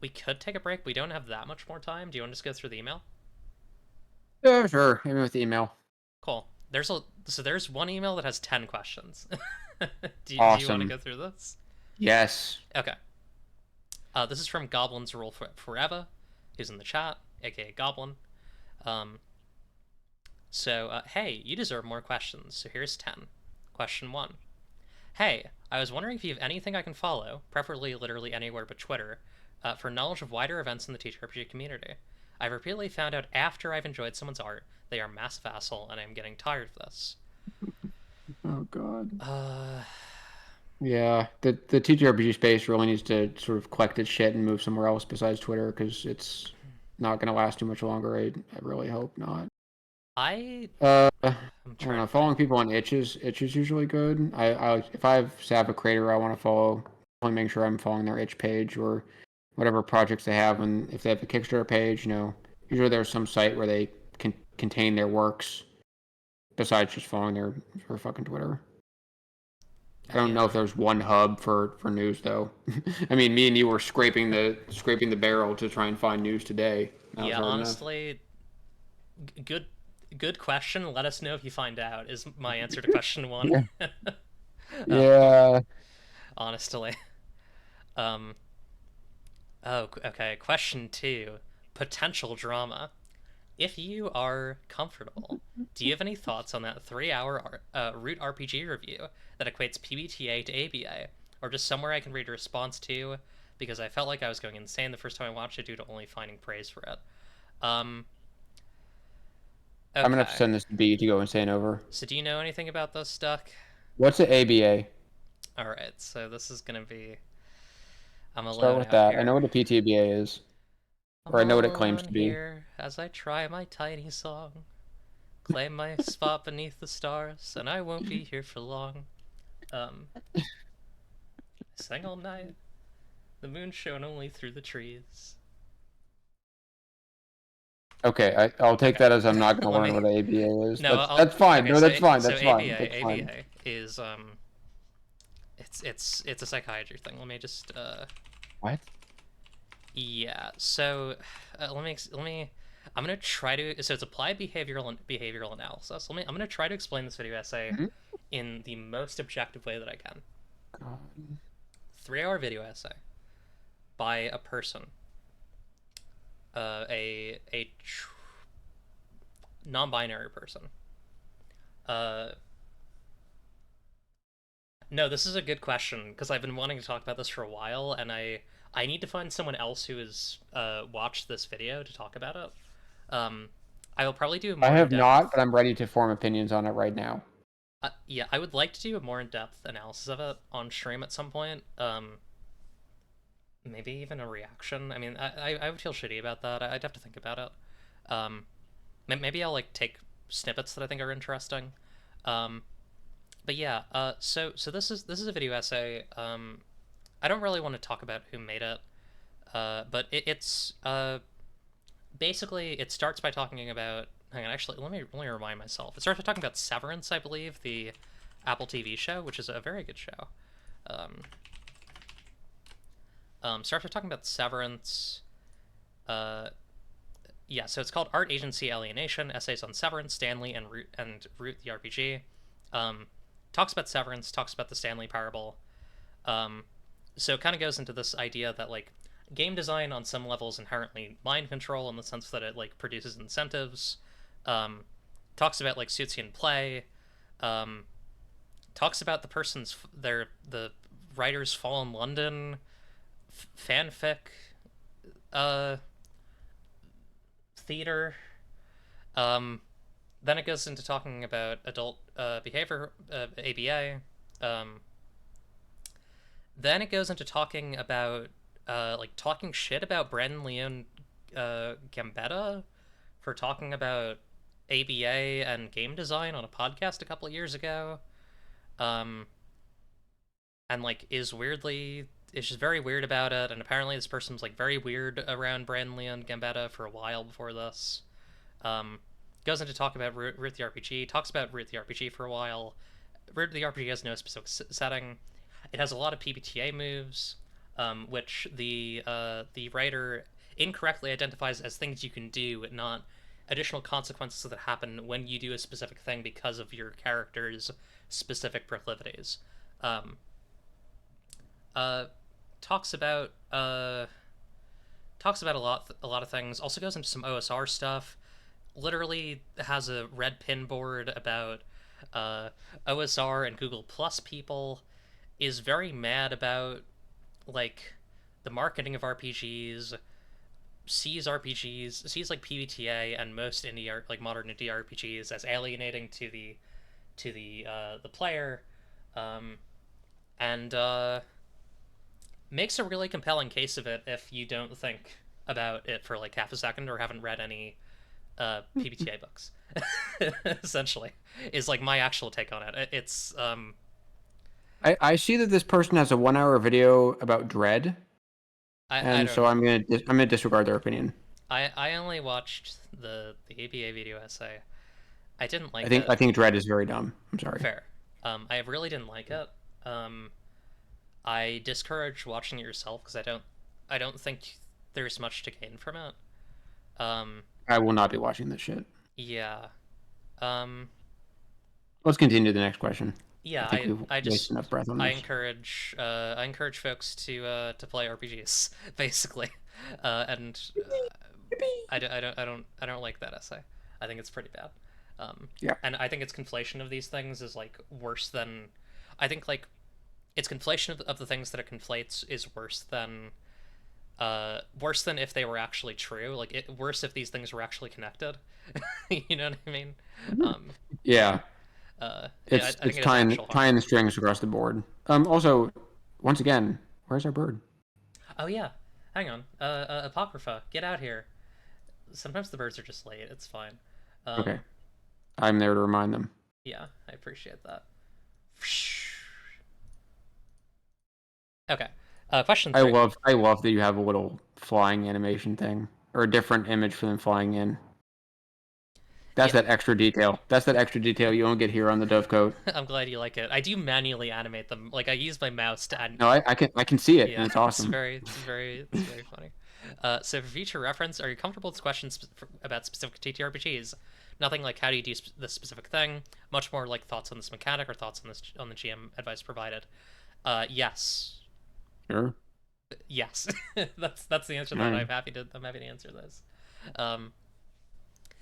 we could take a break. We don't have that much more time. Do you want to just go through the email? Yeah, sure. Hit me with the email. Cool. There's one email that has 10 questions. Do you want to Awesome. go through this? Yes. Okay. This is from Goblins Rule Forever, who's in the chat, aka Goblin. Um, hey, you deserve more questions, so here's 10. Question 1. Hey, I was wondering if you have anything I can follow, preferably literally anywhere but Twitter, for knowledge of wider events in the TTRPG community. I've repeatedly found out after I've enjoyed someone's art, they are a massive asshole, and I'm getting tired of this. Oh God. Uh, Yeah, the TTRPG space really needs to sort of collect its shit and move somewhere else besides Twitter because it's not going to last too much longer. I really hope not. I I I'm don't trying know. to think. Following people on itch is usually good. If I have a creator I want to follow, I want to make sure I'm following their itch page or whatever projects they have. And if they have a Kickstarter page, usually there's some site where they can contain their works besides just following their fucking Twitter. I don't know if Yeah. there's one hub for news though. I mean, me and you were scraping the barrel to try and find news today. That was Yeah, hard enough. honestly, good good question. Let us know if you find out is my answer to question 1. Yeah. um, Yeah. honestly. Um oh, okay, question 2. Potential drama. If you are comfortable, do you have any thoughts on that 3-hour root RPG review that equates PBTA to ABA, or just somewhere I can read a response to? Because I felt like I was going insane the first time I watched it due to only finding praise for it. Um, I'm gonna have to okay. send this to B to go insane over. So do you know anything about this, Duck? What's the ABA? All right. So this is gonna be. I'm Start alone with out that. I know here. what a PTBA is, I'm or I know what all it claims alone to be. here as I try my tiny song. Claim my spot beneath the stars, and I won't be here for long. Um, I sang all night. The moon shone only through the trees. Okay, I'll take Okay. that as I'm not gonna Let learn me. what an ABA is. No, I'll. That's fine. Okay. No, So that's fine. so That's fine. ABA That's fine. ABA is it's a psychiatry thing. Let me just What? Yeah. So let me. I'm gonna try to. So it's applied behavioral analysis. I'm gonna try to explain this video essay Mhm. in the most objective way that I can. God. 3-hour video essay by a person, non-binary person. Uh, no, this is a good question because I've been wanting to talk about this for a while, and I need to find someone else who has watched this video to talk about it. Um, I will probably do a I more in have not, depth. but I'm ready to form opinions on it right now. Yeah, I would like to do a more in depth analysis of it on stream at some point. Maybe even a reaction. I mean, I would feel shitty about that. I'd have to think about it. Um, maybe I'll like take snippets that I think are interesting. Um, but yeah, so this is a video essay. I don't really want to talk about who made it, but it's basically it starts by talking about. Hang on, actually, let me remind myself. It starts by talking about Severance, I believe, the Apple TV show, which is a very good show. Um, starts by talking about Severance. Uh, yeah, so it's called Art Agency Alienation: Essays on Severance, Stanley, and Root the RPG. Talks about Severance, talks about the Stanley Parable. Um, so it kind of goes into this idea that like game design on some levels inherently mind control in the sense that it like produces incentives. Um, talks about like Suitzian play. Um, talks about the writer's fall in London fanfic uh, theater. Um, then it goes into talking about adult behavior, ABA. Um, then it goes into talking about like talking shit about Brandon Leon Gambetta for talking about ABA and game design on a podcast a couple of years ago. Um, and like is just very weird about it. And apparently this person was like very weird around Brandley and Gambetta for a while before this. Um, Goes into talk about Root the RPG, talks about Root the RPG for a while. Root the RPG has no specific setting. It has a lot of PBTA moves, which the writer incorrectly identifies as things you can do, not additional consequences that happen when you do a specific thing because of your character's specific proclivities. Um, uh, talks about a lot of things. Also goes into some OSR stuff. Literally has a red pin board about uh, OSR and Google Plus people. Is very mad about like the marketing of RPGs. Sees RPGs, sees like PBTA and most indie like modern indie RPGs as alienating to the player, um, and makes a really compelling case of it if you don't think about it for like half a second or haven't read any PBTA books. Essentially, is like my actual take on it. It's I see that this person has a 1 hour video about Dread, I and don't so know. I'm gonna disregard their opinion. I only watched the ABA video essay. I didn't I like think it. I think Dread is very dumb. I'm sorry. Fair. I really didn't like it. Um, I discourage watching it yourself because I don't think there's much to gain from it. Um, I will not be watching this shit. yeah. Um, Let's continue to the next question. I yeah. think we've I wasted just enough breath on this. I encourage folks to play RPGs basically, and I don't like that essay. I think it's pretty bad. Yeah. And I think its conflation of these things is like worse than I think like its conflation of the things that it conflates is worse than if they were actually true. Like worse if these things were actually connected. You know what I mean? Um, Yeah. yeah, I It's think it is actual harm. tying the strings across the board. Also, once again, where's our bird? Oh yeah, hang on. Apocrypha, get out here. Sometimes the birds are just late. It's fine. Okay, Um, I'm there to remind them. yeah, I appreciate that. Okay. Question three. I love that you have a little flying animation thing or a different image for them flying in. That's Yeah, that extra detail. That's that extra detail you don't get here on the Dovecote. I'm glad you like it. I do manually animate them. Like I use my mouse to No, I can see it yeah, and it's awesome. it's very funny. So for future reference, are you comfortable with questions about specific TTRPGs? Nothing like how do you do this specific thing. Much more like thoughts on this mechanic or thoughts on this on the GM advice provided. Yes, Sure. yes. That's the answer All that right. I'm happy to answer this. Um,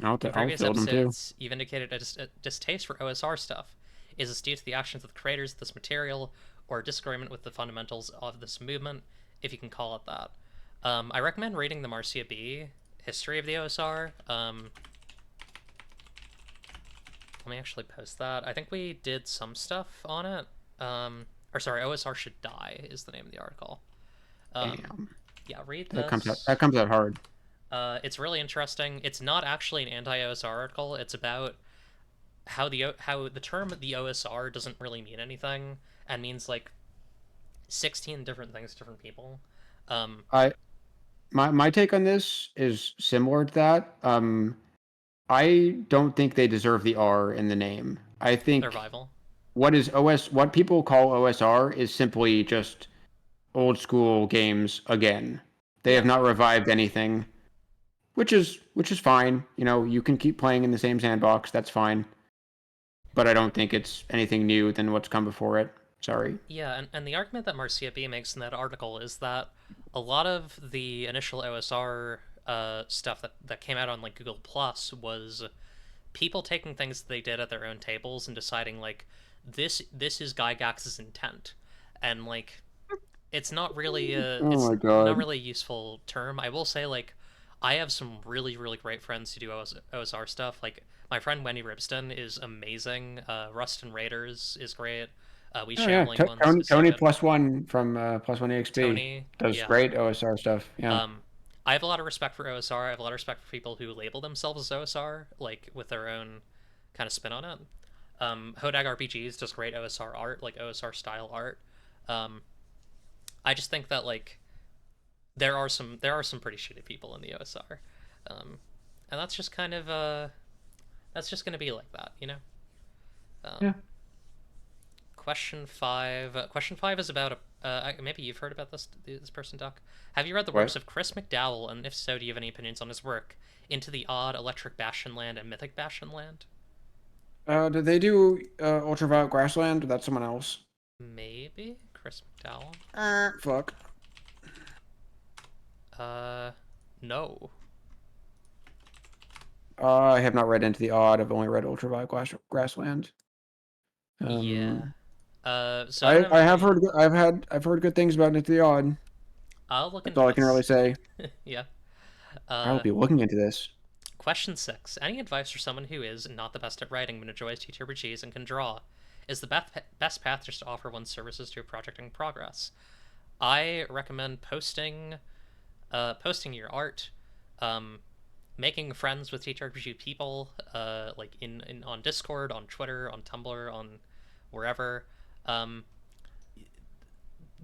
in I'll previous field them too. episodes, you've indicated a distaste for OSR stuff. Is this due to the actions of the creators of this material, or a disagreement with the fundamentals of this movement, if you can call it that? I recommend reading the Marcia B. History of the OSR. Let me actually post that. I think we did some stuff on it. Or sorry, OSR Should Die is the name of the article. Damn, Yeah, read this. that comes out hard. It's really interesting. It's not actually an anti-OSR article. It's about how the term the OSR doesn't really mean anything and means like 16 different things to different people. Um, I my take on this is similar to that. I don't think they deserve the R in the name. I think Survival. what people call OSR is simply just old school games again. They Yeah. have not revived anything, which is fine. You know, you can keep playing in the same sandbox. That's fine. But I don't think it's anything new than what's come before it. Sorry. Yeah, and the argument that Marcia B makes in that article is that a lot of the initial OSR stuff that came out on like Google Plus was people taking things that they did at their own tables and deciding like this is Gygax's intent, and like Oh my not god. really a useful term. I will say like I have some really great friends who do OSR stuff. Like my friend Wendy Ribston is amazing. Rust and Raiders is great. We Oh yeah, Shambling Ones is so Tony good. plus one from plus one EXP Tony, does yeah. great OSR stuff. Yeah. I have a lot of respect for OSR. I have a lot of respect for people who label themselves as OSR, like with their own kind of spin on it. Hodag RPGs does great OSR art, like OSR style art. Um, I just think that like there are some pretty shitty people in the OSR, um, and that's just kind of that's just gonna be like that, you know. Yeah. Um, question five. Question five is about a. Maybe you've heard about this person, Doc. Have you read the works What? of Chris McDowell, and if so, do you have any opinions on his work? Into the Odd, Electric Bastionland, and Mythic Bastionland? Did they do Ultraviolet Grassland? Or that's someone else. Maybe Chris McDowell. Fuck. Uh, no. I have not read Into the Odd. I've only read Grassland. Yeah. Um, So I don't have I have any. heard I've heard good things about Into the Odd. I'll look That's into all I can really this. say. Yeah. I will Uh, be looking into this. Question six. Any advice for someone who is not the best at writing but enjoys TTRPGs and can draw? Is the best path just to offer one's services to a project in progress? I recommend posting your art, um, making friends with TTRPG people, like in on Discord, on Twitter, on Tumblr, on wherever. Um,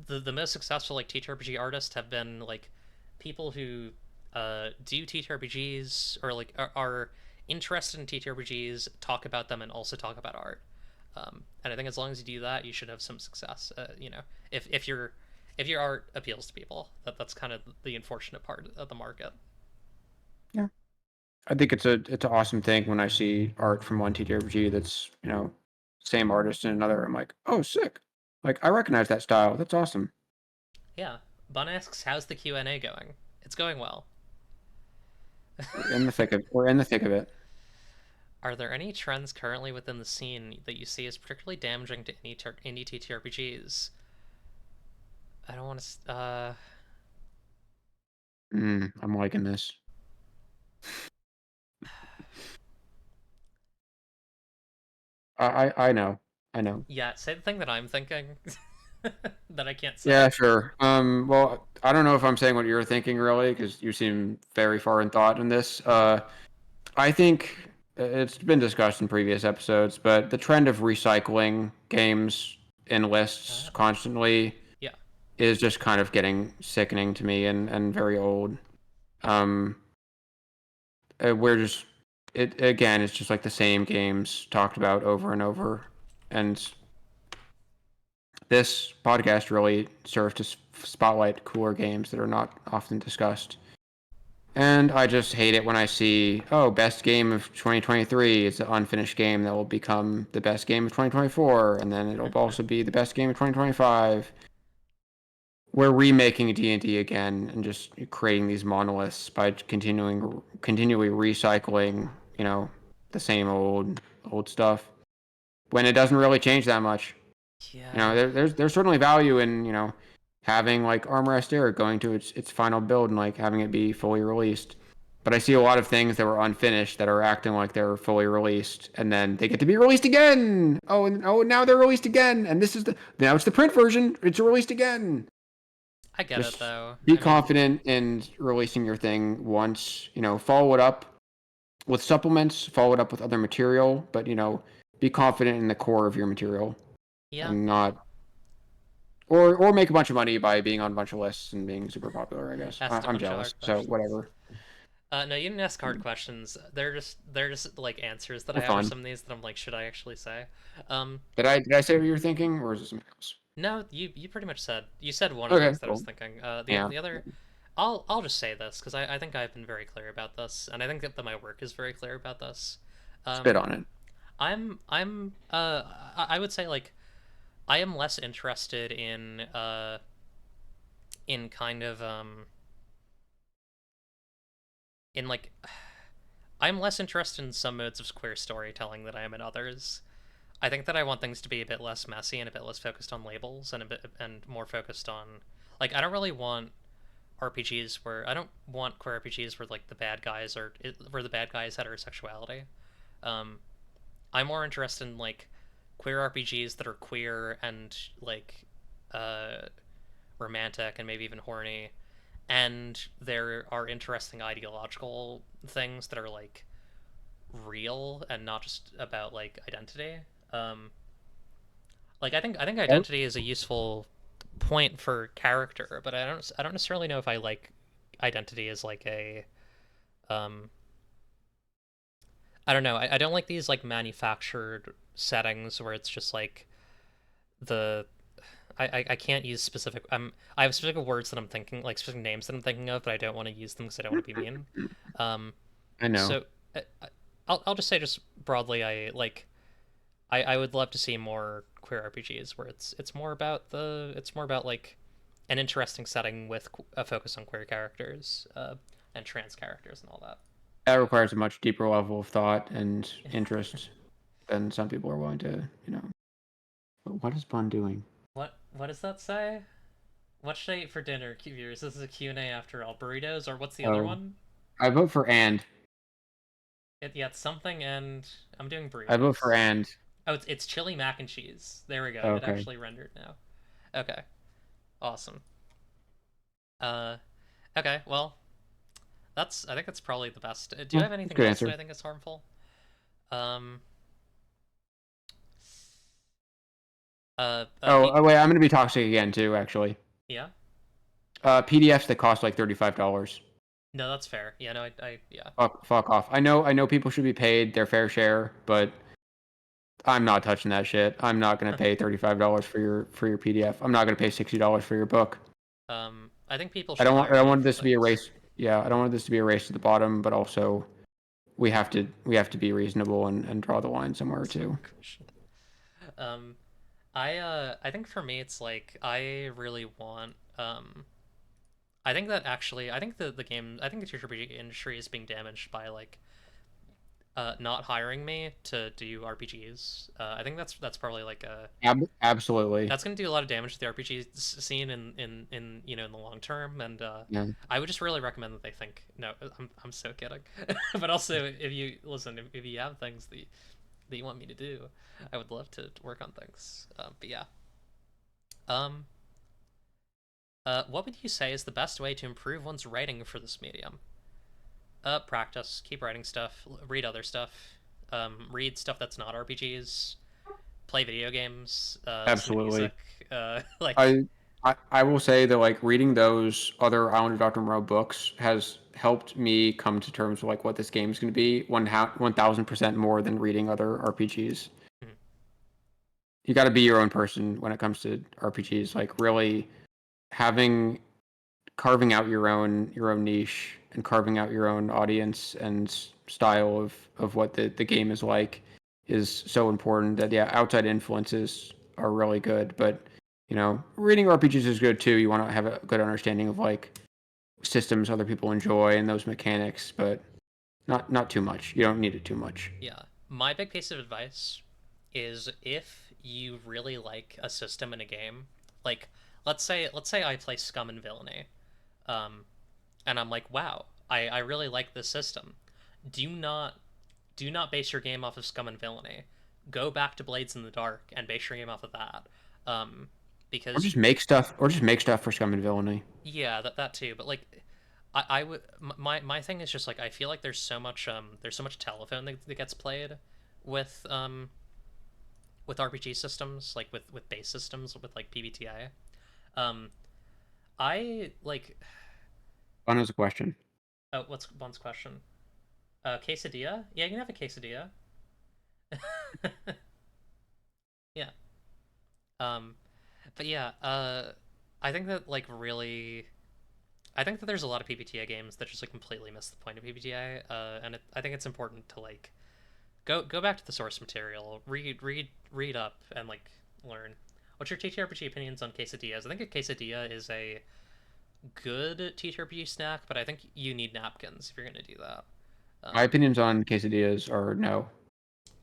the most successful like TTRPG artists have been like people who do TTRPGs or like are interested in TTRPGs, talk about them, and also talk about art. And I think as long as you do that, you should have some success. You know, if your art appeals to people, that's kind of the unfortunate part of the market. Yeah. I think it's an awesome thing when I see art from one TTRPG that's, same artist in another. I'm like, oh, sick. Like I recognize that style. That's awesome. Yeah. Bun asks, "How's the Q&A going?" It's going well. We're in the thick of it. Are there any trends currently within the scene that you see as particularly damaging to indie TTRPGs? I don't want to. I'm liking this. I know. I know. Yeah, say the thing that I'm thinking that I can't say. Yeah, sure. Well, I don't know if I'm saying what you're thinking really, because you seem very far in thought in this. I think it's been discussed in previous episodes, but the trend of recycling games in lists Uh, constantly yeah, is just kind of getting sickening to me and very old. Um, we're just it again. It's just like the same games talked about over and over, and this podcast really served to spotlight cooler games that are not often discussed. And I just hate it when I see, oh, best game of 2023 is an unfinished game that will become the best game of 2024, and then it'll also be the best game of 2025. We're remaking D&D again and just creating these monoliths by continually recycling, the same old stuff when it doesn't really change that much. yeah, There's certainly value in, having like Armor Asteria going to its final build and like having it be fully released. But I see a lot of things that were unfinished that are acting like they're fully released, and then they get to be released again. Oh, now they're released again, and this is now it's the print version. It's released again. I get it Just though. be I mean, confident in releasing your thing once. Follow it up with supplements, follow it up with other material, but be confident in the core of your material yeah, and not or make a bunch of money by being on a bunch of lists and being super popular. I guess asked a I'm bunch of hard jealous, so questions. whatever. No, you didn't ask hard questions. They're just like answers that I They're have for fun. some of these that I'm like, should I actually say? Um, Did I say what you were thinking, or is it something else? no, you pretty much said one of Okay, these that I was cool. thinking. Yeah, The other, I'll just say this because I think I've been very clear about this, and I think that my work is very clear about this. spit Um, on it. I would say like I am less interested in kind of in like I'm less interested in some modes of queer storytelling than I am in others. I think that I want things to be a bit less messy and a bit less focused on labels and a bit and more focused on like I don't really want RPGs where I don't want queer RPGs where like the bad guys are where the bad guys heterosexuality. Um, I'm more interested in like queer RPGs that are queer and like uh romantic and maybe even horny, and there are interesting ideological things that are like real and not just about like identity. Um, like I think identity is a useful. point for character, but I don't necessarily know if I like identity as like a um I don't know. I don't like these like manufactured settings where it's just like the I can't use specific I have specific words that I'm thinking, like specific names that I'm thinking of, but I don't want to use them because I don't want to be mean. Um, I know. so I'll just say just broadly I would love to see more queer RPGs where it's more about like an interesting setting with a focus on queer characters and trans characters and all that. That requires a much deeper level of thought and interest than some people are willing to, you know. But what is Bun doing? What does that say? What should I eat for dinner, viewers? This is a Q&A after all. Burritos, or what's the other Oh, one? I vote for and. Yeah, it's something, and I'm doing I vote for burritos. and. Oh, it's chili mac and cheese. There we go. It Okay. actually rendered now. Okay, awesome. Uh, okay, well, I think that's probably the best. Do I Yeah, have that's a anything good else that answer. I think is harmful? Um, Oh, Pete. wait, I'm gonna be toxic again too, actually. Yeah. PDFs that cost like $35. No, that's fair. Yeah, no, yeah. Fuck off. I know people should be paid their fair share, but I'm not touching that shit. I'm not gonna pay $35 for your PDF. I'm not gonna pay $60 for your book. I think people should I hire don't you want for this to be a things. race. Yeah, I don't want this to be a race to the bottom, but also we have to be reasonable and draw the line somewhere That's a too. good question. Um, I think for me it's like I really want I think that actually I think the game I think the TTRPG industry is being damaged by like not hiring me to do RPGs. I think that's probably like a Absolutely. that's going to do a lot of damage to the RPG scene in you know in the long term, and Yeah. I would just really recommend that they think. No, I'm so kidding, but also if you listen, if you have things that you want me to do, I would love to work on things. But yeah, um, what would you say is the best way to improve one's writing for this medium? Practice, keep writing stuff, read other stuff, read stuff that's not RPGs, play video games, listen to Absolutely. music, like I, I will say that like reading those other Islander Dr. Moreau books has helped me come to terms with like what this game is going to be 1000% more than reading other RPGs. hmm, You got to be your own person when it comes to RPGs. Like really having carving out your own niche and carving out your own audience and style of what the game is like is so important that yeah, outside influences are really good, but you know, reading RPGs is good too. You want to have a good understanding of like systems other people enjoy and those mechanics, but not too much. You don't need it too much. yeah. My big piece of advice is if you really like a system in a game, like let's say I play Scum and Villainy, um, and I'm like, wow, I really like this system. Do not do not base your game off of Scum and Villainy. Go back to Blades in the Dark and base your game off of that. Um, because Or just make stuff for Scum and Villainy. yeah, that too. But like, I would my thing is just like I feel like there's so much telephone that gets played with with RPG systems, like with base systems, with like PBTA. Um, I like. Fun as a question. Oh, what's Bon's question? Quesadilla? Yeah, you can have a quesadilla. Yeah. Um, but yeah. I think that like really. I think that there's a lot of PBTA games that just like completely miss the point of PBTA. I think it's important to like go back to the source material, read up, and like learn. What's your TTRPG opinions on quesadillas? I think a quesadilla is a good TTRPG snack, but I think you need napkins if you're gonna do that. My Um, opinions on quesadillas are no.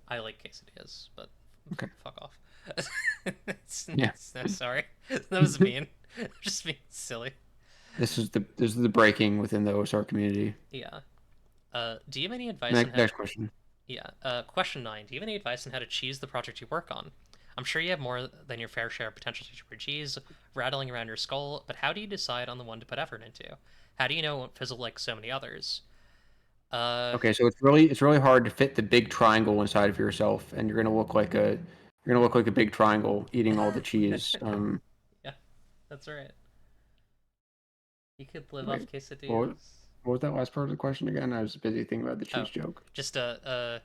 I like quesadillas, but Okay. fuck off. Yeah. No, sorry, that was mean. Just being silly. This is the breaking within the OSR community. Yeah. Do you have any advice on how? Next question. Yeah. Question 9. Do you have any advice on how to choose the project you work on? I'm sure you have more than your fair share of potential TTRPGs rattling around your skull, but how do you decide on the one to put effort into? How do you know it won't fizzle like so many others? Uh, Okay, so it's really hard to fit the big triangle inside of yourself, and you're gonna look like a big triangle eating all the cheese. yeah, That's right. You could live off Wait, what, quesadillas. what was that last part of the question again? I was busy thinking about the Oh, cheese joke. just how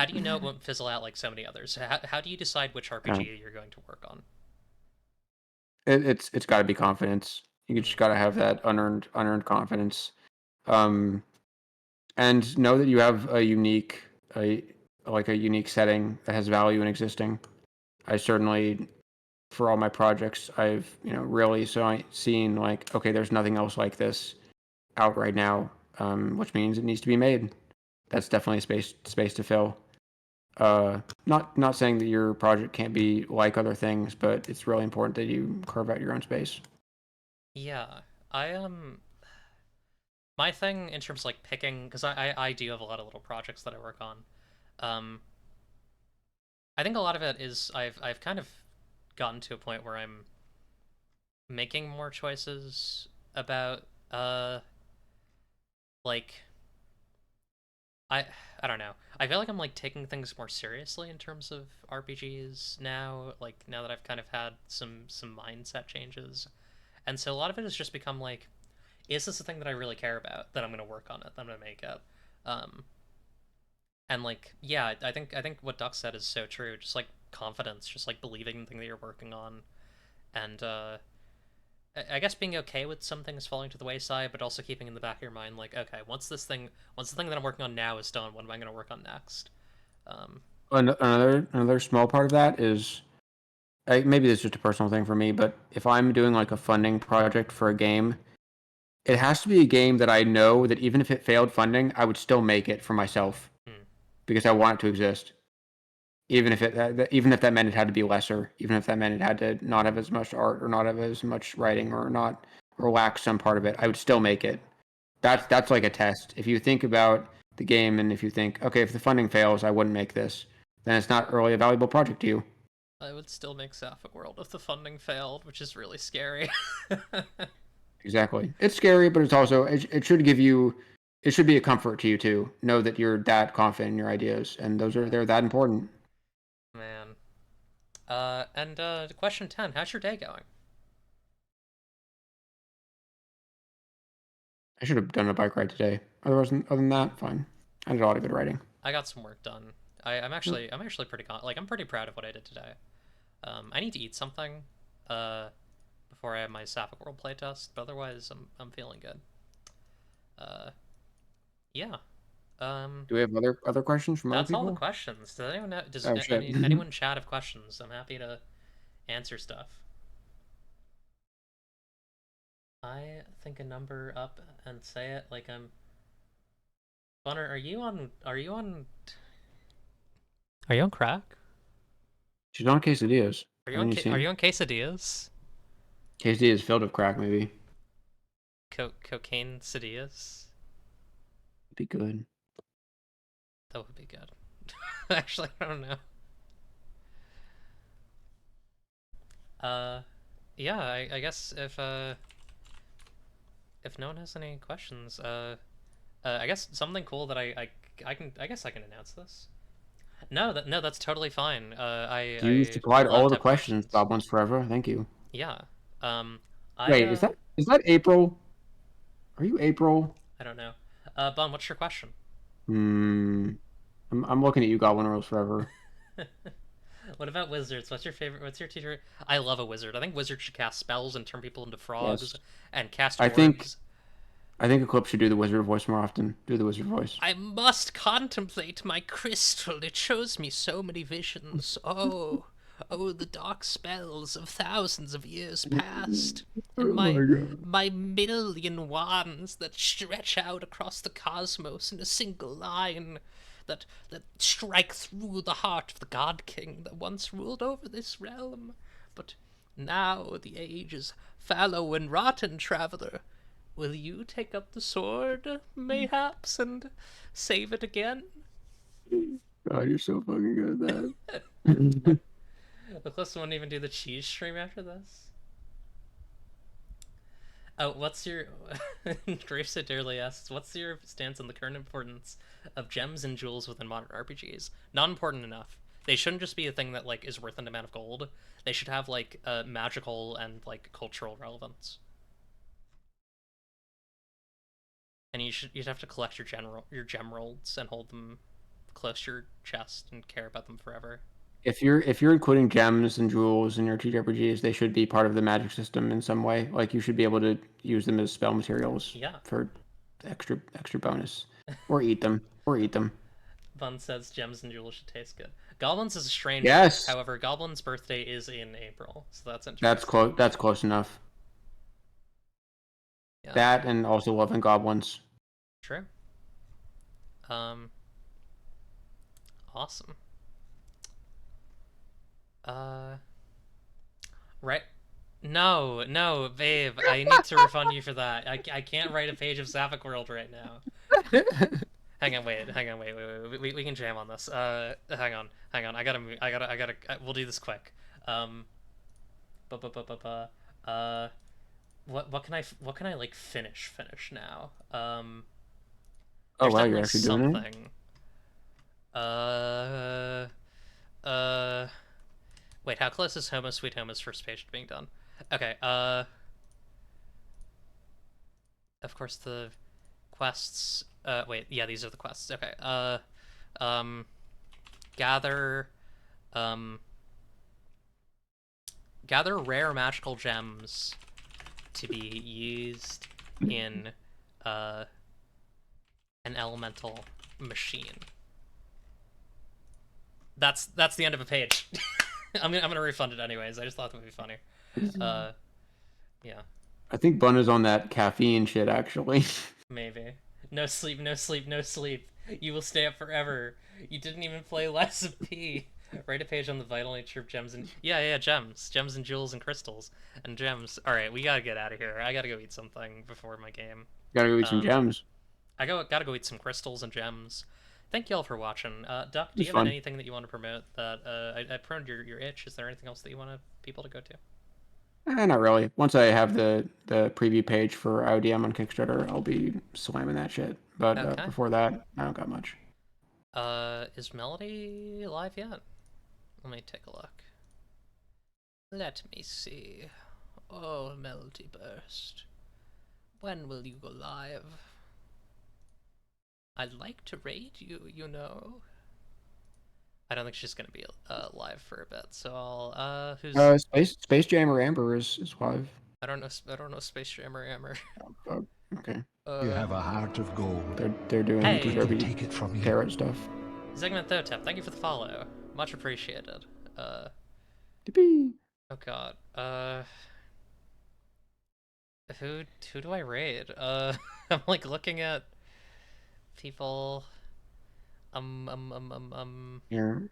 do you know it won't fizzle out like so many others? How do you decide which Uh, RPG you're going to work on? it's got to be confidence. You just Mm, got to have that unearned confidence, um, and know that you have a a unique setting that has value in existing. I certainly, for all my projects, I've really seen like, okay, there's nothing else like this out right now, which means it needs to be made. That's definitely a space to fill. Not saying that your project can't be like other things, but it's really important that you carve out your own space. yeah, I my thing in terms of like picking, because I do have a lot of little projects that I work on. Um, I think a lot of it is I've kind of gotten to a point where I'm making more choices about like I I don't know. I feel like I'm like taking things more seriously in terms of RPGs now, like now that I've kind of had some mindset changes. And so a lot of it has just become like, is this a thing that I really care about? That I'm gonna work on it, that I'm gonna make it. Um and like, yeah, I think what Duck said is so true. Just like confidence, just like believing in the thing that you're working on. And I guess being okay with some things falling to the wayside, but also keeping in the back of your mind, like, okay, once the thing that I'm working on now is done, what am I going to work on next? Um, Another small part of that is, maybe this is just a personal thing for me, but if I'm doing like a funding project for a game, it has to be a game that I know that even if it failed funding, I would still make it for myself hmm, because I want it to exist. Even if that meant it had to be lesser, even if that meant it had to not have as much art or not have as much writing or not or lack some part of it, I would still make it. yeah, That's like a test. If you think about the game and if you think, okay, if the funding fails, I wouldn't make this, then it's not really a valuable project to you. I would still make Sapphic World if the funding failed, which is really scary. Exactly. It's scary, but it's also it should give you it should be a comfort to you too. Know that you're that confident in your ideas, and Yeah, they're that important. man. And question 10, how's your day going? I should have done a bike ride today. Other than that, fine. I did a lot of good writing. I got some work done. I'm actually pretty like I'm pretty proud of what I did today. I need to eat something, uh, before I have my Sapphic World playtest, but otherwise I'm feeling good. Uh, yeah. Um, Do we have other questions from other that's all the people? questions. Does anyone Oh shit. anyone chat of questions? I'm happy to answer stuff. I think a number up and say it like I'm. Bunner, are you on crack? She's on quesadillas. Haven't you Are seen? you on quesadillas? Quesadillas filled with crack, maybe. Cocaine sedillas? Be good. That would be good. Actually, I don't know. Uh, yeah, I guess if no one has any questions, I guess something cool that I guess I can announce this. No, that's totally fine. You I supplied love all to the have questions, questions. Goblins Forever. Thank you. Yeah. Um, I Wait, is that April? Are you April? I don't know. Bun, what's your question? Hmm. I'm looking at you, Goblin Rules Forever. What about wizards? What's your favorite? What's your teacher? I love a wizard. I think wizards should cast spells and turn people into frogs Yes. and cast I think orbs. I think Eclipse should do the wizard voice more often. Do the wizard voice. I must contemplate my crystal. It shows me so many visions. Oh, oh, the dark spells of thousands of years past, and Oh my god. my million wands that stretch out across the cosmos in a single line, that strike through the heart of the God King that once ruled over this realm. But now the age is fallow and rotten, traveler. Will you take up the sword, mayhaps, and save it again? God, you're so fucking good at that. Nicholas won't even do the cheese stream after this. Oh, what's your Graves so dearly asks, what's your stance on the current importance of gems and jewels within modern RPGs? Not important enough. They shouldn't just be a thing that like is worth an amount of gold. They should have like magical and like cultural relevance. And you'd have to collect your gemeralds and hold them close to your chest and care about them forever. If you're including gems and jewels in your TTRPGs, they should be part of the magic system in some way. Like you should be able to use them as spell materials Yeah. for extra bonus, or eat them, or eat them. Bun says gems and jewels should taste good. Goblins is a strange word. Yes, However, Goblin's birthday is in April, so that's interesting. that's close. That's close enough. Yeah. That and also loving goblins. True. Awesome. Right. No, babe. I need to refund you for that. I can't write a page of Sapphic World right now. Hang on, wait. We can jam on this. Hang on. I gotta. We'll do this quick. What can I like finish now? Oh There's wow, you're definitely actually doing it. something. Wait, how close is Homo Sweet Homo's first page to being done? Okay, of course the quests, wait, yeah, these are the quests, okay, gather, gather rare magical gems to be used in, an elemental machine. That's the end of a page. I'm gonna refund it anyways. I just thought that would be funny. Yeah. I think Bun is on that caffeine shit actually. Maybe. No sleep, no sleep, no sleep. You will stay up forever. You didn't even play Lies of P. Write a page on the vital nature of gems and gems and jewels and crystals and gems. All right, we gotta get out of here. I gotta go eat something before my game. Gotta go eat some gems. Gotta go eat some crystals and gems. Thank you all for watching. Duck, do you have fun. anything that you want to promote? That I promoted your itch. Is there anything else that you want people to go to? Not really. Once I have the preview page for IODM on Kickstarter, I'll be slamming that shit. But Okay. before that, I don't got much. Is Melody live yet? Let me take a look. Let me see. Oh, Melody Burst. When will you go live? I'd like to raid you, you know. I don't think she's gonna be live for a bit, so I'll who's Space Jammer Amber is live. I don't know Space Jammer Amber. Oh, okay. You have a heart of gold. They're doing Hey. Take it from you. tarot stuff. Segment Thotep, thank you for the follow. Much appreciated. Yippee. Oh god. Who do I raid? I'm like looking at people. Here.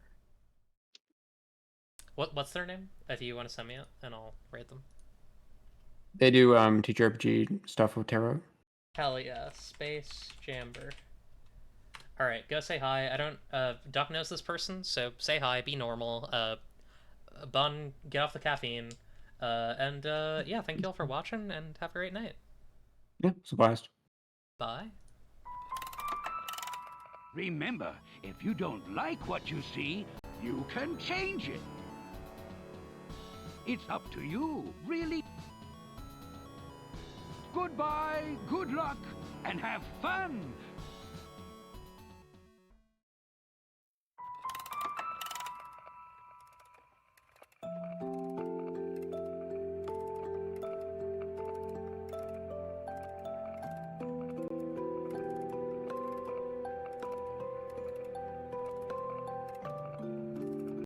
What's their name? If you want to send me it, and I'll raid them. They do TTRPG stuff with tarot. Hell yeah, Space Jamber. All right, go say hi. I don't. Duck knows this person, so say hi. Be normal. Bun, get off the caffeine. And yeah, thank you all for watching, and have a great night. Yeah, it's a blast. Bye. Remember, if you don't like what you see, you can change it. It's up to you, really. Goodbye, good luck, and have fun